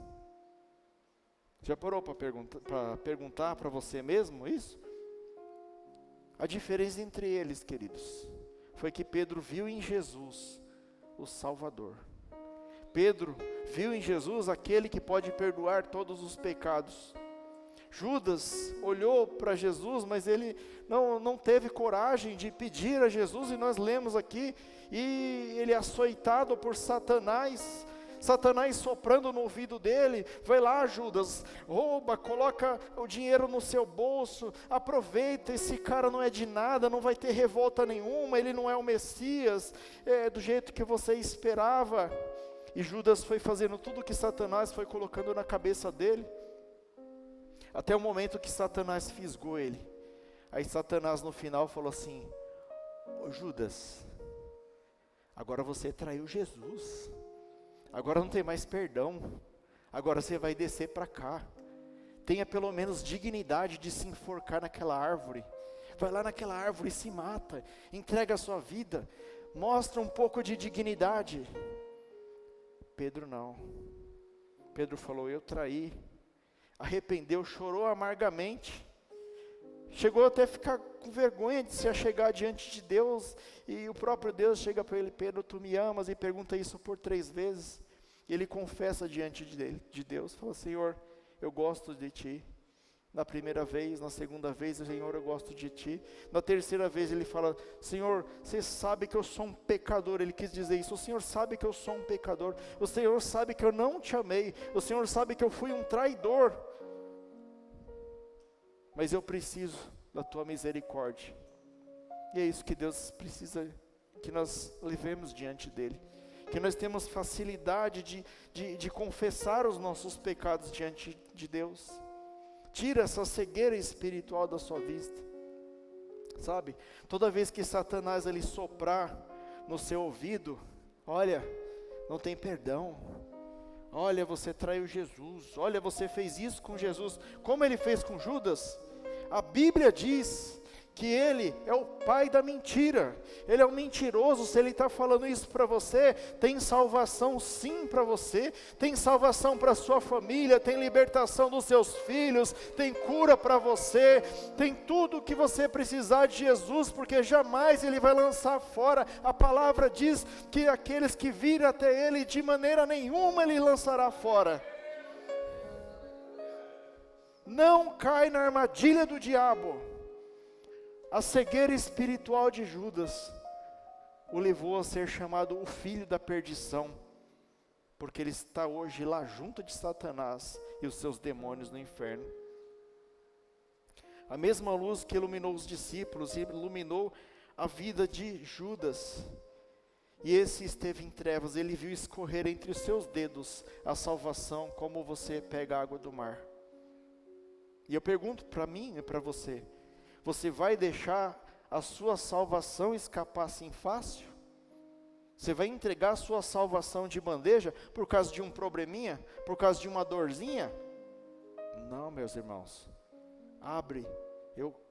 Já parou para perguntar para você mesmo isso? A diferença entre eles, queridos, foi que Pedro viu em Jesus o Salvador. Pedro viu em Jesus aquele que pode perdoar todos os pecados. Judas olhou para Jesus, mas ele não teve coragem de pedir a Jesus, e nós lemos aqui, e ele é açoitado por Satanás, Satanás soprando no ouvido dele: vai lá, Judas, rouba, coloca o dinheiro no seu bolso, aproveita, esse cara não é de nada, não vai ter revolta nenhuma, ele não é o Messias, do jeito que você esperava. E Judas foi fazendo tudo que Satanás foi colocando na cabeça dele, até o momento que Satanás fisgou ele. Aí Satanás no final falou assim: ô Judas, agora você traiu Jesus, agora não tem mais perdão, agora você vai descer para cá, tenha pelo menos dignidade de se enforcar naquela árvore, vai lá naquela árvore e se mata, entrega a sua vida, mostra um pouco de dignidade. Pedro não. Pedro falou: eu traí. Arrependeu, chorou amargamente. Chegou até a ficar com vergonha de se achegar diante de Deus. E o próprio Deus chega para ele: Pedro, tu me amas? E pergunta isso por 3 vezes. E ele confessa diante de Deus. Fala: Senhor, eu gosto de ti. Na primeira vez, na segunda vez, Senhor, eu gosto de ti. Na terceira vez ele fala: Senhor, você sabe que eu sou um pecador. Ele quis dizer isso: o Senhor sabe que eu sou um pecador. O Senhor sabe que eu não te amei. O Senhor sabe que eu fui um traidor. Mas eu preciso da tua misericórdia. E é isso que Deus precisa que nós levemos diante dele. Que nós temos facilidade de confessar os nossos pecados diante de Deus. Tira essa cegueira espiritual da sua vista. Sabe, toda vez que Satanás ele soprar no seu ouvido: olha, não tem perdão. Olha, você traiu Jesus. Olha, você fez isso com Jesus. Como ele fez com Judas? A Bíblia diz que ele é o pai da mentira, ele é um mentiroso. Se ele está falando isso para você, tem salvação sim para você, tem salvação para sua família, tem libertação dos seus filhos, tem cura para você, tem tudo o que você precisar de Jesus, porque jamais ele vai lançar fora. A palavra diz que aqueles que virem até ele, de maneira nenhuma ele lançará fora. Não cai na armadilha do diabo. A cegueira espiritual de Judas o levou a ser chamado o filho da perdição, porque ele está hoje lá junto de Satanás e os seus demônios no inferno. A mesma luz que iluminou os discípulos, iluminou a vida de Judas, e esse esteve em trevas. Ele viu escorrer entre os seus dedos a salvação, como você pega a água do mar. E eu pergunto para mim e para você: você vai deixar a sua salvação escapar assim fácil? Você vai entregar a sua salvação de bandeja por causa de um probleminha? Por causa de uma dorzinha? Não, meus irmãos. Abre.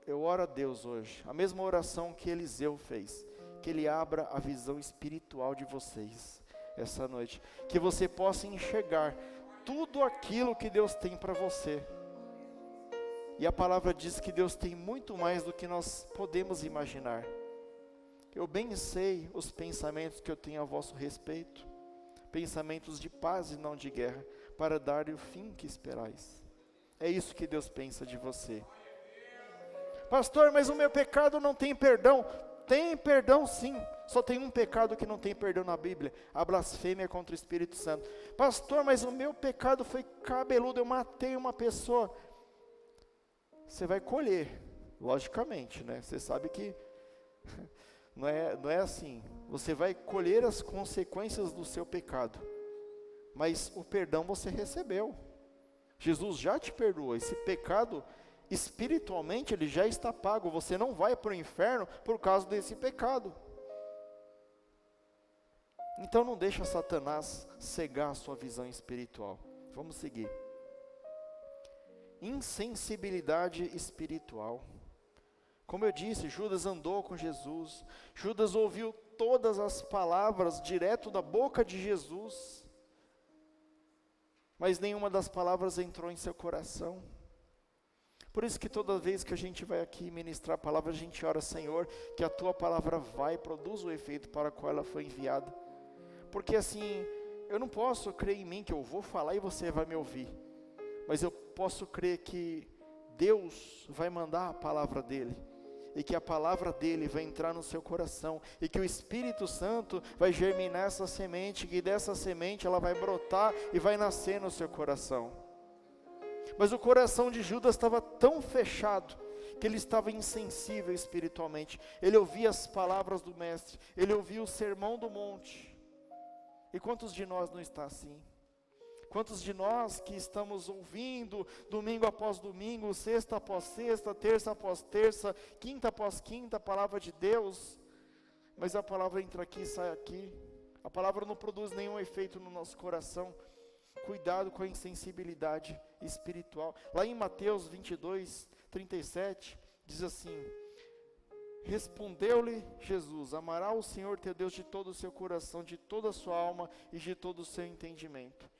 Eu oro a Deus hoje, a mesma oração que Eliseu fez. Que Ele abra a visão espiritual de vocês essa noite. Que você possa enxergar tudo aquilo que Deus tem para você. E a palavra diz que Deus tem muito mais do que nós podemos imaginar. Eu bem sei os pensamentos que eu tenho a vosso respeito, pensamentos de paz e não de guerra, para dar o fim que esperais. É isso que Deus pensa de você. Pastor, mas o meu pecado não tem perdão. Tem perdão sim, só tem um pecado que não tem perdão na Bíblia, a blasfêmia contra o Espírito Santo. Pastor, mas o meu pecado foi cabeludo, eu matei uma pessoa. Você vai colher, logicamente, né? Você sabe que não é assim. Você vai colher as consequências do seu pecado, mas o perdão você recebeu. Jesus já te perdoou. Esse pecado, espiritualmente, ele já está pago. Você não vai para o inferno por causa desse pecado. Então não deixa Satanás cegar a sua visão espiritual. Vamos seguir. Insensibilidade espiritual. Como eu disse, Judas andou com Jesus. Judas ouviu todas as palavras direto da boca de Jesus. Mas nenhuma das palavras entrou em seu coração. Por isso que toda vez que a gente vai aqui ministrar a palavra, a gente ora, Senhor, que a Tua palavra vai e produz o efeito para o qual ela foi enviada. Porque assim, eu não posso crer em mim que eu vou falar e você vai me ouvir. Mas eu posso crer que Deus vai mandar a palavra dEle. E que a palavra dEle vai entrar no seu coração. E que o Espírito Santo vai germinar essa semente. E dessa semente ela vai brotar e vai nascer no seu coração. Mas o coração de Judas estava tão fechado, que ele estava insensível espiritualmente. Ele ouvia as palavras do Mestre. Ele ouvia o sermão do monte. E quantos de nós não está assim? Quantos de nós que estamos ouvindo, domingo após domingo, sexta após sexta, terça após terça, quinta após quinta, a palavra de Deus, mas a palavra entra aqui e sai aqui. A palavra não produz nenhum efeito no nosso coração. Cuidado com a insensibilidade espiritual. Lá em Mateus 22, 37, diz assim: respondeu-lhe Jesus: amará o Senhor teu Deus de todo o seu coração, de toda a sua alma e de todo o seu entendimento.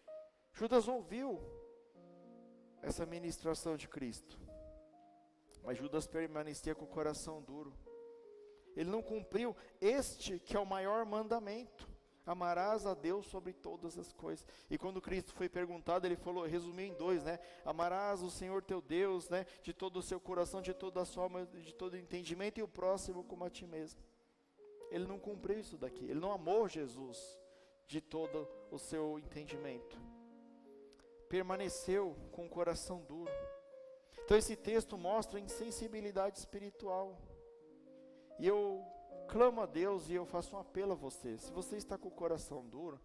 Judas ouviu essa ministração de Cristo, mas Judas permanecia com o coração duro. Ele não cumpriu este que é o maior mandamento: amarás a Deus sobre todas as coisas. E quando Cristo foi perguntado, ele falou, resumiu em dois, né? Amarás o Senhor teu Deus, né? De todo o seu coração, de toda a sua alma, de todo o entendimento, e o próximo como a ti mesmo. Ele não cumpriu isso daqui. Ele não amou Jesus de todo o seu entendimento. Permaneceu com o coração duro. Então esse texto mostra a insensibilidade espiritual. E eu clamo a Deus e eu faço um apelo a você. Se você está com o coração duro,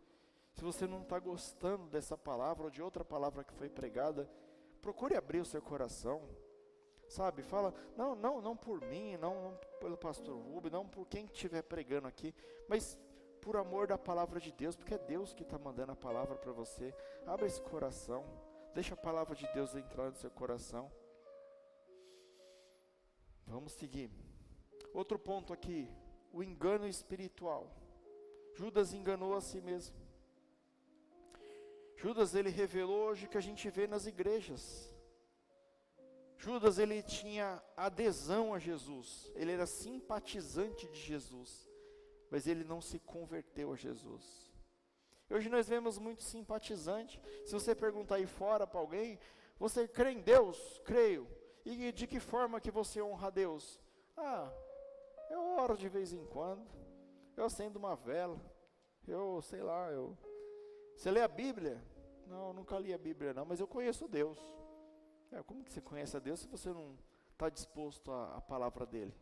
se você não está gostando dessa palavra ou de outra palavra que foi pregada, procure abrir o seu coração. Sabe, fala, não por mim, não pelo pastor Rubem, não por quem estiver pregando aqui, mas por amor da palavra de Deus, porque é Deus que está mandando a palavra para você. Abra esse coração, deixa a palavra de Deus entrar no seu coração. Vamos seguir. Outro ponto aqui, o engano espiritual. Judas enganou a si mesmo. Judas, ele revelou hoje o que a gente vê nas igrejas. Judas, ele tinha adesão a Jesus, ele era simpatizante de Jesus, mas ele não se converteu a Jesus. Hoje nós vemos muito simpatizante. Se você perguntar aí fora para alguém, você crê em Deus? Creio. E de que forma que você honra a Deus? Eu oro de vez em quando, eu acendo uma vela, Você lê a Bíblia? Não, nunca li a Bíblia não, mas eu conheço Deus. Como que você conhece a Deus se você não está disposto à palavra dEle?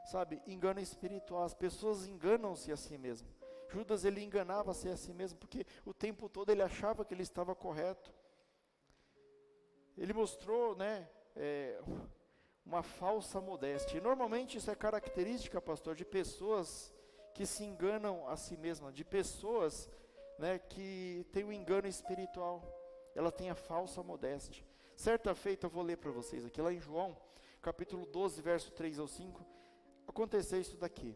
Sabe, engano espiritual, as pessoas enganam-se a si mesmo. Judas, ele enganava-se a si mesmo, porque o tempo todo ele achava que ele estava correto. Ele mostrou, uma falsa modéstia. E normalmente isso é característica, pastor, de pessoas que se enganam a si mesmas, de pessoas, né, que têm um engano espiritual. Ela tem a falsa modéstia. Certa feita, eu vou ler para vocês aqui, lá em João, capítulo 12, verso 3 ao 5, aconteceu isso daqui.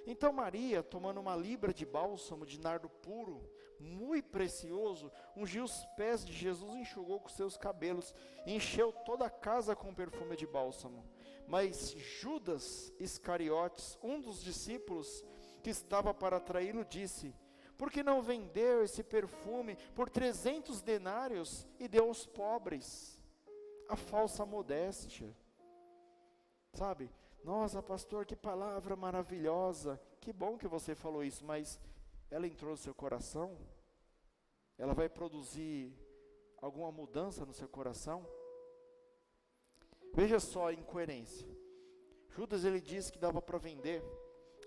Então Maria, tomando uma libra de bálsamo de nardo puro, muito precioso, ungiu os pés de Jesus e enxugou com seus cabelos, e encheu toda a casa com perfume de bálsamo. Mas Judas Iscariotes, um dos discípulos que estava para traí-lo, disse: por que não vendeu esse perfume por 300 denários e deu aos pobres? A falsa modéstia. Sabe? Nossa, pastor, que palavra maravilhosa. Que bom que você falou isso, mas ela entrou no seu coração? Ela vai produzir alguma mudança no seu coração? Veja só a incoerência. Judas, ele disse que dava para vender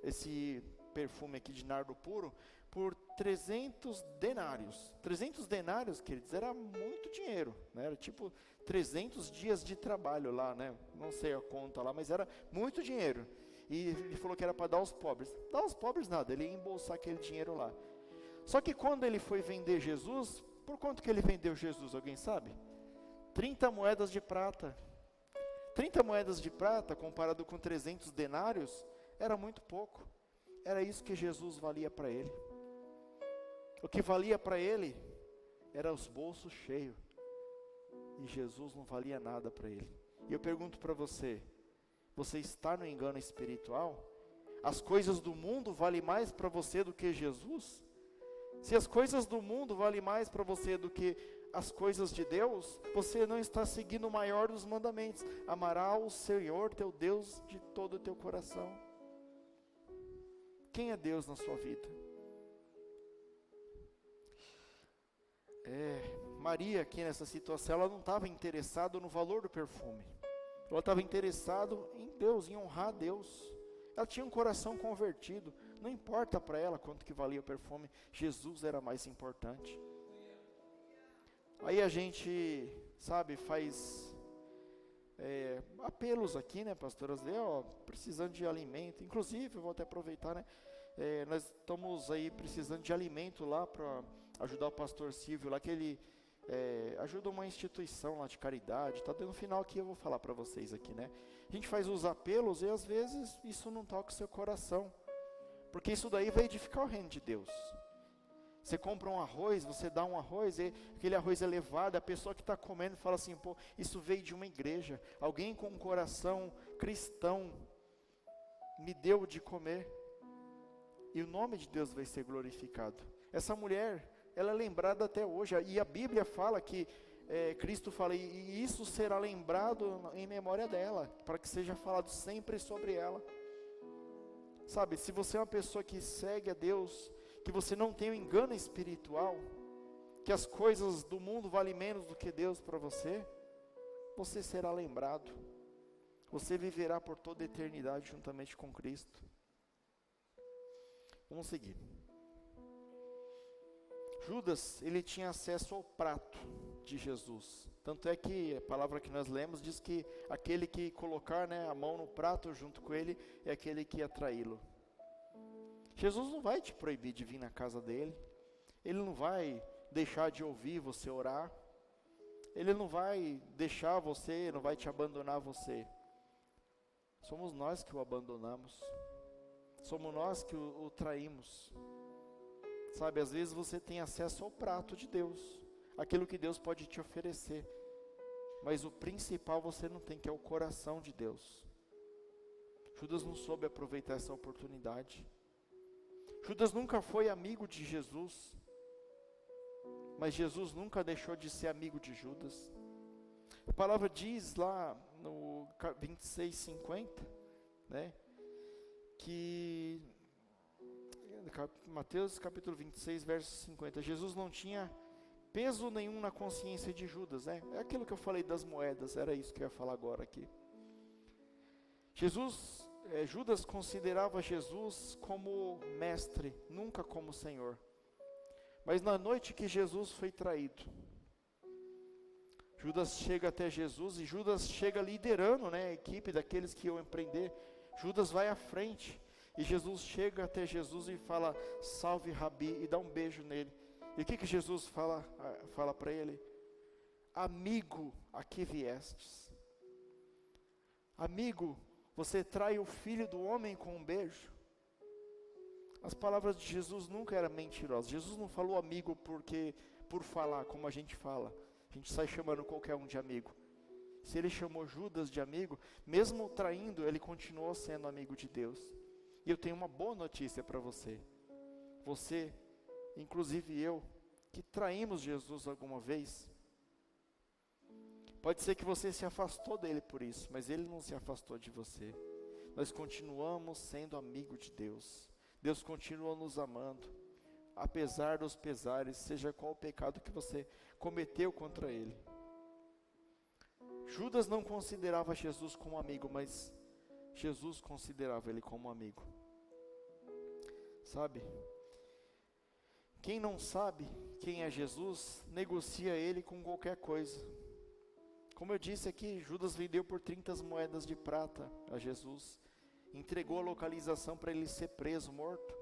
esse perfume aqui de nardo puro por 300 denários. 300 denários, queridos, era muito dinheiro, né? Era tipo 300 dias de trabalho lá, né? Não sei a conta lá, mas era muito dinheiro. E ele falou que era para dar aos pobres. Dar aos pobres nada, ele ia embolsar aquele dinheiro lá. Só que quando ele foi vender Jesus, por quanto que ele vendeu Jesus, alguém sabe? 30 moedas de prata. 30 moedas de prata, comparado com 300 denários, era muito pouco. Era isso que Jesus valia para ele. O que valia para ele era os bolsos cheios. E Jesus não valia nada para ele. E eu pergunto para você, você está no engano espiritual? As coisas do mundo valem mais para você do que Jesus? Se as coisas do mundo valem mais para você do que as coisas de Deus, você não está seguindo o maior dos mandamentos: amarás o Senhor teu Deus de todo o teu coração. Quem é Deus na sua vida? Maria, aqui nessa situação, ela não estava interessada no valor do perfume. Ela estava interessada em Deus, em honrar a Deus. Ela tinha um coração convertido. Não importa para ela quanto que valia o perfume, Jesus era mais importante. Aí a gente, sabe, faz apelos aqui, né, pastor? Às vezes, precisando de alimento. Inclusive, eu vou até aproveitar, né? Nós estamos aí precisando de alimento lá para ajudar o pastor Silvio lá, que ele ajuda uma instituição lá de caridade. Tá no final aqui eu vou falar para vocês aqui, né? A gente faz os apelos e às vezes isso não toca o seu coração, porque isso daí vai edificar o reino de Deus. Você compra um arroz, você dá um arroz, e aquele arroz é levado, a pessoa que está comendo fala assim: pô, isso veio de uma igreja, alguém com um coração cristão me deu de comer, e o nome de Deus vai ser glorificado. Essa mulher, ela é lembrada até hoje, e a Bíblia fala que, Cristo fala, e isso será lembrado em memória dela, para que seja falado sempre sobre ela. Sabe, se você é uma pessoa que segue a Deus, que você não tem um engano espiritual, que as coisas do mundo valem menos do que Deus para você, você será lembrado, você viverá por toda a eternidade juntamente com Cristo. Vamos seguir. Judas, ele tinha acesso ao prato de Jesus, tanto é que a palavra que nós lemos diz que aquele que colocar, né, a mão no prato junto com ele, é aquele que ia traí-lo. Jesus não vai te proibir de vir na casa dele, ele não vai deixar de ouvir você orar, ele não vai deixar você, não vai te abandonar você. Somos nós que o abandonamos, somos nós que o traímos. Sabe, às vezes você tem acesso ao prato de Deus, aquilo que Deus pode te oferecer, mas o principal você não tem, que é o coração de Deus. Judas não soube aproveitar essa oportunidade. Judas nunca foi amigo de Jesus, mas Jesus nunca deixou de ser amigo de Judas. A palavra diz lá no 26:50, né, que Mateus capítulo 26, verso 50, Jesus não tinha peso nenhum na consciência de Judas, né? É aquilo que eu falei das moedas, era isso que eu ia falar agora aqui. Judas considerava Jesus como mestre, nunca como Senhor. Mas na noite que Jesus foi traído, Judas chega até Jesus, e Judas chega liderando, né, a equipe daqueles que iam empreender. Judas vai à frente, E Jesus chega até Jesus e fala, salve Rabi, e dá um beijo nele. E o que Jesus fala para ele? Amigo, a que viestes? Amigo, você trai o filho do homem com um beijo? As palavras de Jesus nunca eram mentirosas. Jesus não falou amigo por falar, como a gente fala. A gente sai chamando qualquer um de amigo. Se ele chamou Judas de amigo, mesmo traindo, ele continuou sendo amigo de Deus. E eu tenho uma boa notícia para você. Você, inclusive eu, que traímos Jesus alguma vez, pode ser que você se afastou dele por isso, mas ele não se afastou de você. Nós continuamos sendo amigo de Deus. Deus continua nos amando, apesar dos pesares, seja qual o pecado que você cometeu contra ele. Judas não considerava Jesus como amigo, mas Jesus considerava ele como amigo. Sabe? Quem não sabe quem é Jesus, negocia ele com qualquer coisa. Como eu disse aqui, Judas vendeu por 30 moedas de prata a Jesus. Entregou a localização para ele ser preso, morto.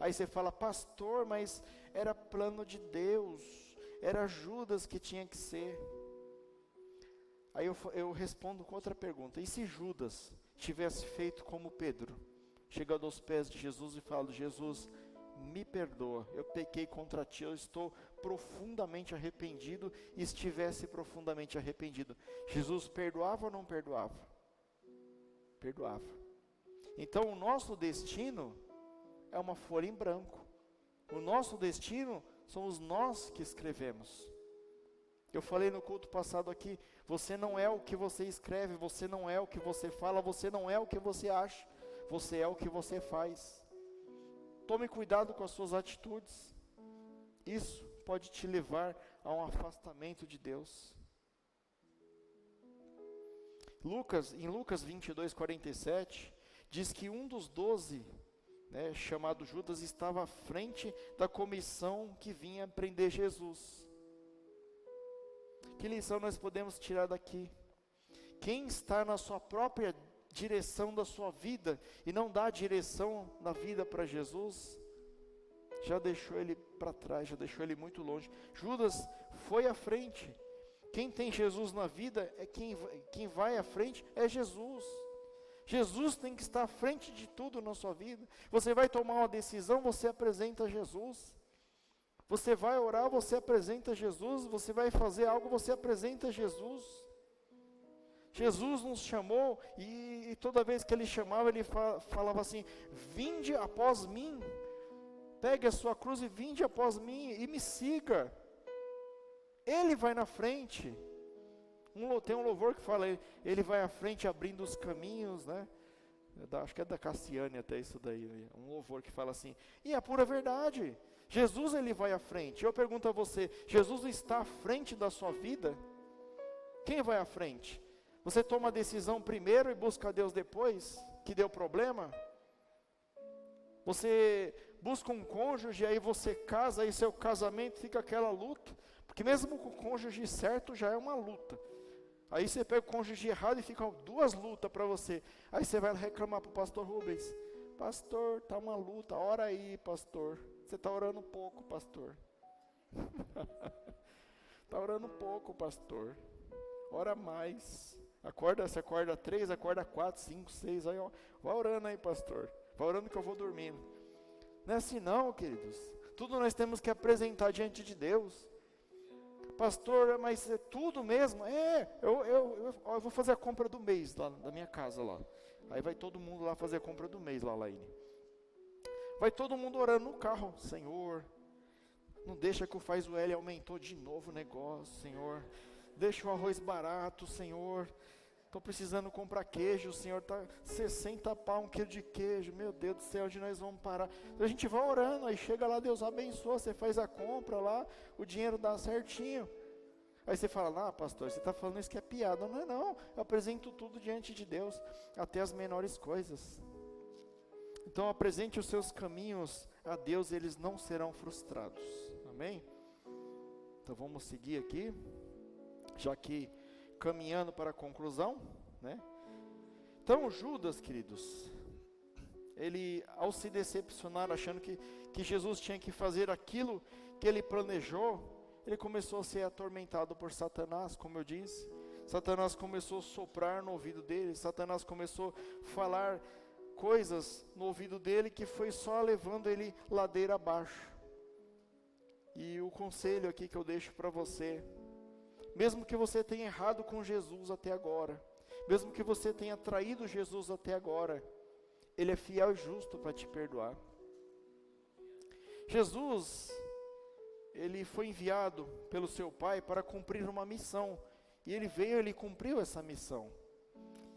Aí você fala, pastor, mas era plano de Deus. Era Judas que tinha que ser. Aí eu respondo com outra pergunta. E se Judas tivesse feito como Pedro? Chegado aos pés de Jesus e falado, Jesus, me perdoa, eu pequei contra ti, eu estou profundamente arrependido, e estivesse profundamente arrependido. Jesus perdoava ou não perdoava? Perdoava. Então o nosso destino é uma folha em branco. O nosso destino somos nós que escrevemos. Eu falei no culto passado aqui, você não é o que você escreve, você não é o que você fala, você não é o que você acha, você é o que você faz. Tome cuidado com as suas atitudes. Isso pode te levar a um afastamento de Deus. Em Lucas 22:47, diz que um dos 12, chamado Judas, estava à frente da comissão que vinha prender Jesus. Que lição nós podemos tirar daqui? Quem está na sua própria direção da sua vida e não dá direção na vida para Jesus, já deixou ele para trás, já deixou ele muito longe. Judas foi à frente. Quem tem Jesus na vida, quem vai à frente é Jesus. Jesus tem que estar à frente de tudo na sua vida. Você vai tomar uma decisão, você apresenta Jesus. Você vai orar, você apresenta Jesus. Você vai fazer algo, você apresenta Jesus. Jesus nos chamou e toda vez que ele chamava, ele falava assim, vinde após mim. Pegue a sua cruz e vinde após mim e me siga. Ele vai na frente. Tem um louvor que fala, ele vai à frente abrindo os caminhos, né? Acho que é da Cassiane até isso daí. Um louvor que fala assim, e é a pura verdade. Jesus, ele vai à frente. Eu pergunto a você, Jesus está à frente da sua vida? Quem vai à frente? Você toma a decisão primeiro e busca Deus depois, que deu problema? Você busca um cônjuge, aí você casa, aí seu casamento fica aquela luta, porque mesmo com o cônjuge certo já é uma luta. Aí você pega o cônjuge errado e fica 2 lutas para você. Aí você vai reclamar para o pastor Rubens, pastor, está uma luta, ora aí pastor, você está orando pouco pastor. Está orando pouco pastor, ora mais. Você acorda 3, acorda 4, 5, 6, aí ó, vai orando aí pastor, vai orando que eu vou dormindo. Não é assim não, queridos. Tudo nós temos que apresentar diante de Deus. Pastor, mas é tudo mesmo? Eu vou fazer a compra do mês lá da minha casa lá. Aí vai todo mundo lá fazer a compra do mês lá, Laine. Vai todo mundo orando no carro. Senhor, não deixa que o Faz o L aumentou de novo o negócio, Senhor. Deixa o arroz barato, Senhor. Estou precisando comprar queijo, Senhor. Está 60 pau um quilo de queijo. Meu Deus do céu, onde nós vamos parar? A gente vai orando, aí chega lá, Deus abençoa. Você faz a compra lá, o dinheiro dá certinho. Aí você fala, pastor, você está falando isso que é piada. Não é não, eu apresento tudo diante de Deus, até as menores coisas. Então apresente os seus caminhos a Deus, eles não serão frustrados. Amém? Então vamos seguir aqui, já que caminhando para a conclusão, né? Então Judas, queridos, Ele, ao se decepcionar, achando que Jesus tinha que fazer aquilo que ele planejou, ele começou a ser atormentado por Satanás, como eu disse. Satanás começou a soprar no ouvido dele, Satanás começou a falar coisas no ouvido dele que foi só levando ele ladeira abaixo. E o conselho aqui que eu deixo para você, mesmo que você tenha errado com Jesus até agora, mesmo que você tenha traído Jesus até agora, Ele é fiel e justo para te perdoar. Jesus, Ele foi enviado pelo seu Pai para cumprir uma missão, e Ele veio, Ele cumpriu essa missão.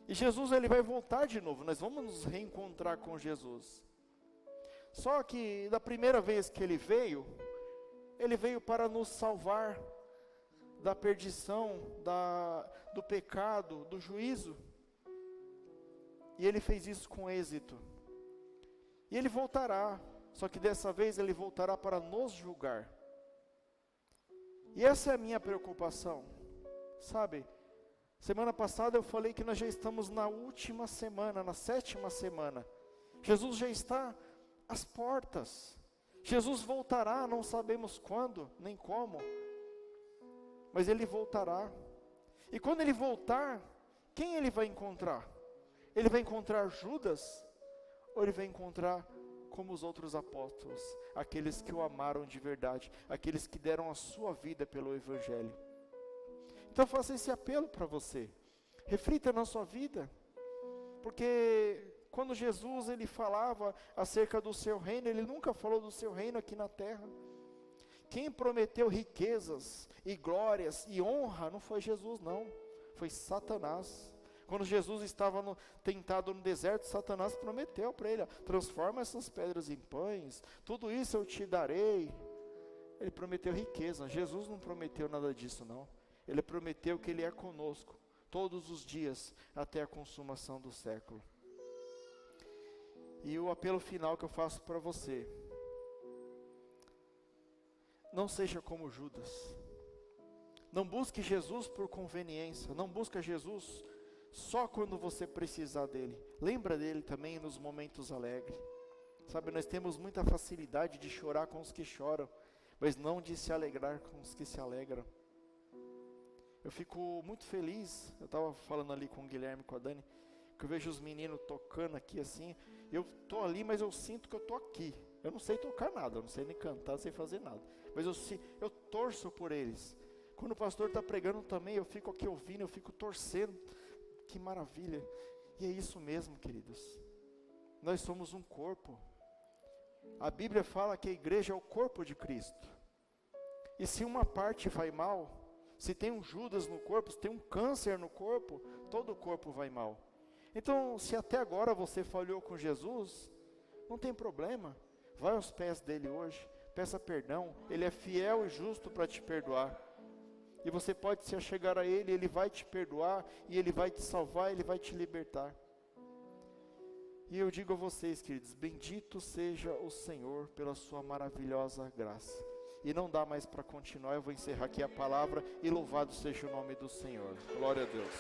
E Jesus, Ele vai voltar de novo, nós vamos nos reencontrar com Jesus. Só que da primeira vez que Ele veio para nos salvar da perdição, do pecado, do juízo. E Ele fez isso com êxito. E Ele voltará, só que dessa vez Ele voltará para nos julgar. E essa é a minha preocupação, sabe? Semana passada eu falei que nós já estamos na última semana, na 7ª semana. Jesus já está às portas. Jesus voltará, não sabemos quando, nem como. Mas Ele voltará. E quando Ele voltar, quem Ele vai encontrar? Ele vai encontrar Judas? Ou Ele vai encontrar como os outros apóstolos? Aqueles que o amaram de verdade, aqueles que deram a sua vida pelo Evangelho. Então faça esse apelo para você. Reflita na sua vida. Porque quando Jesus Ele falava acerca do seu reino, Ele nunca falou do seu reino aqui na terra. Quem prometeu riquezas e glórias e honra não foi Jesus não, foi Satanás. Quando Jesus estava tentado no deserto, Satanás prometeu para ele, transforma essas pedras em pães, tudo isso eu te darei. Ele prometeu riqueza. Jesus não prometeu nada disso não. Ele prometeu que Ele é conosco todos os dias até a consumação do século. E o apelo final que eu faço para você: não seja como Judas. Não busque Jesus por conveniência. Não busque Jesus só quando você precisar dEle. Lembra dEle também nos momentos alegres. Sabe, nós temos muita facilidade de chorar com os que choram, mas não de se alegrar com os que se alegram. Eu fico muito feliz, eu estava falando ali com o Guilherme, com a Dani, que eu vejo os meninos tocando aqui assim, eu estou ali, mas eu sinto que eu estou aqui. Eu não sei tocar nada, eu não sei nem cantar, não sei fazer nada, mas eu torço por eles. Quando o pastor está pregando também, eu fico aqui ouvindo, eu fico torcendo. Que maravilha. E é isso mesmo, queridos. Nós somos um corpo. A Bíblia fala que a igreja é o corpo de Cristo. E se uma parte vai mal, se tem um Judas no corpo, se tem um câncer no corpo, todo o corpo vai mal. Então, se até agora você falhou com Jesus, não tem problema. Vai aos pés dele hoje, peça perdão. Ele é fiel e justo para te perdoar. E você pode se achegar a Ele, Ele vai te perdoar, e Ele vai te salvar, Ele vai te libertar. E eu digo a vocês, queridos, bendito seja o Senhor pela sua maravilhosa graça. E não dá mais para continuar, eu vou encerrar aqui a palavra, e louvado seja o nome do Senhor. Glória a Deus.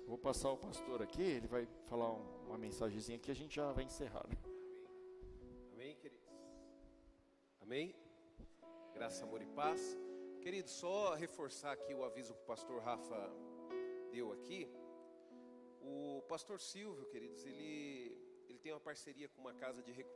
Vou passar o pastor aqui, ele vai falar uma mensagenzinha aqui, a gente já vai encerrar. Né? Amém, queridos? Amém? Graça, amor e paz. Queridos, só reforçar aqui o aviso que o pastor Rafa deu aqui. O pastor Silvio, queridos, ele tem uma parceria com uma casa de recuperação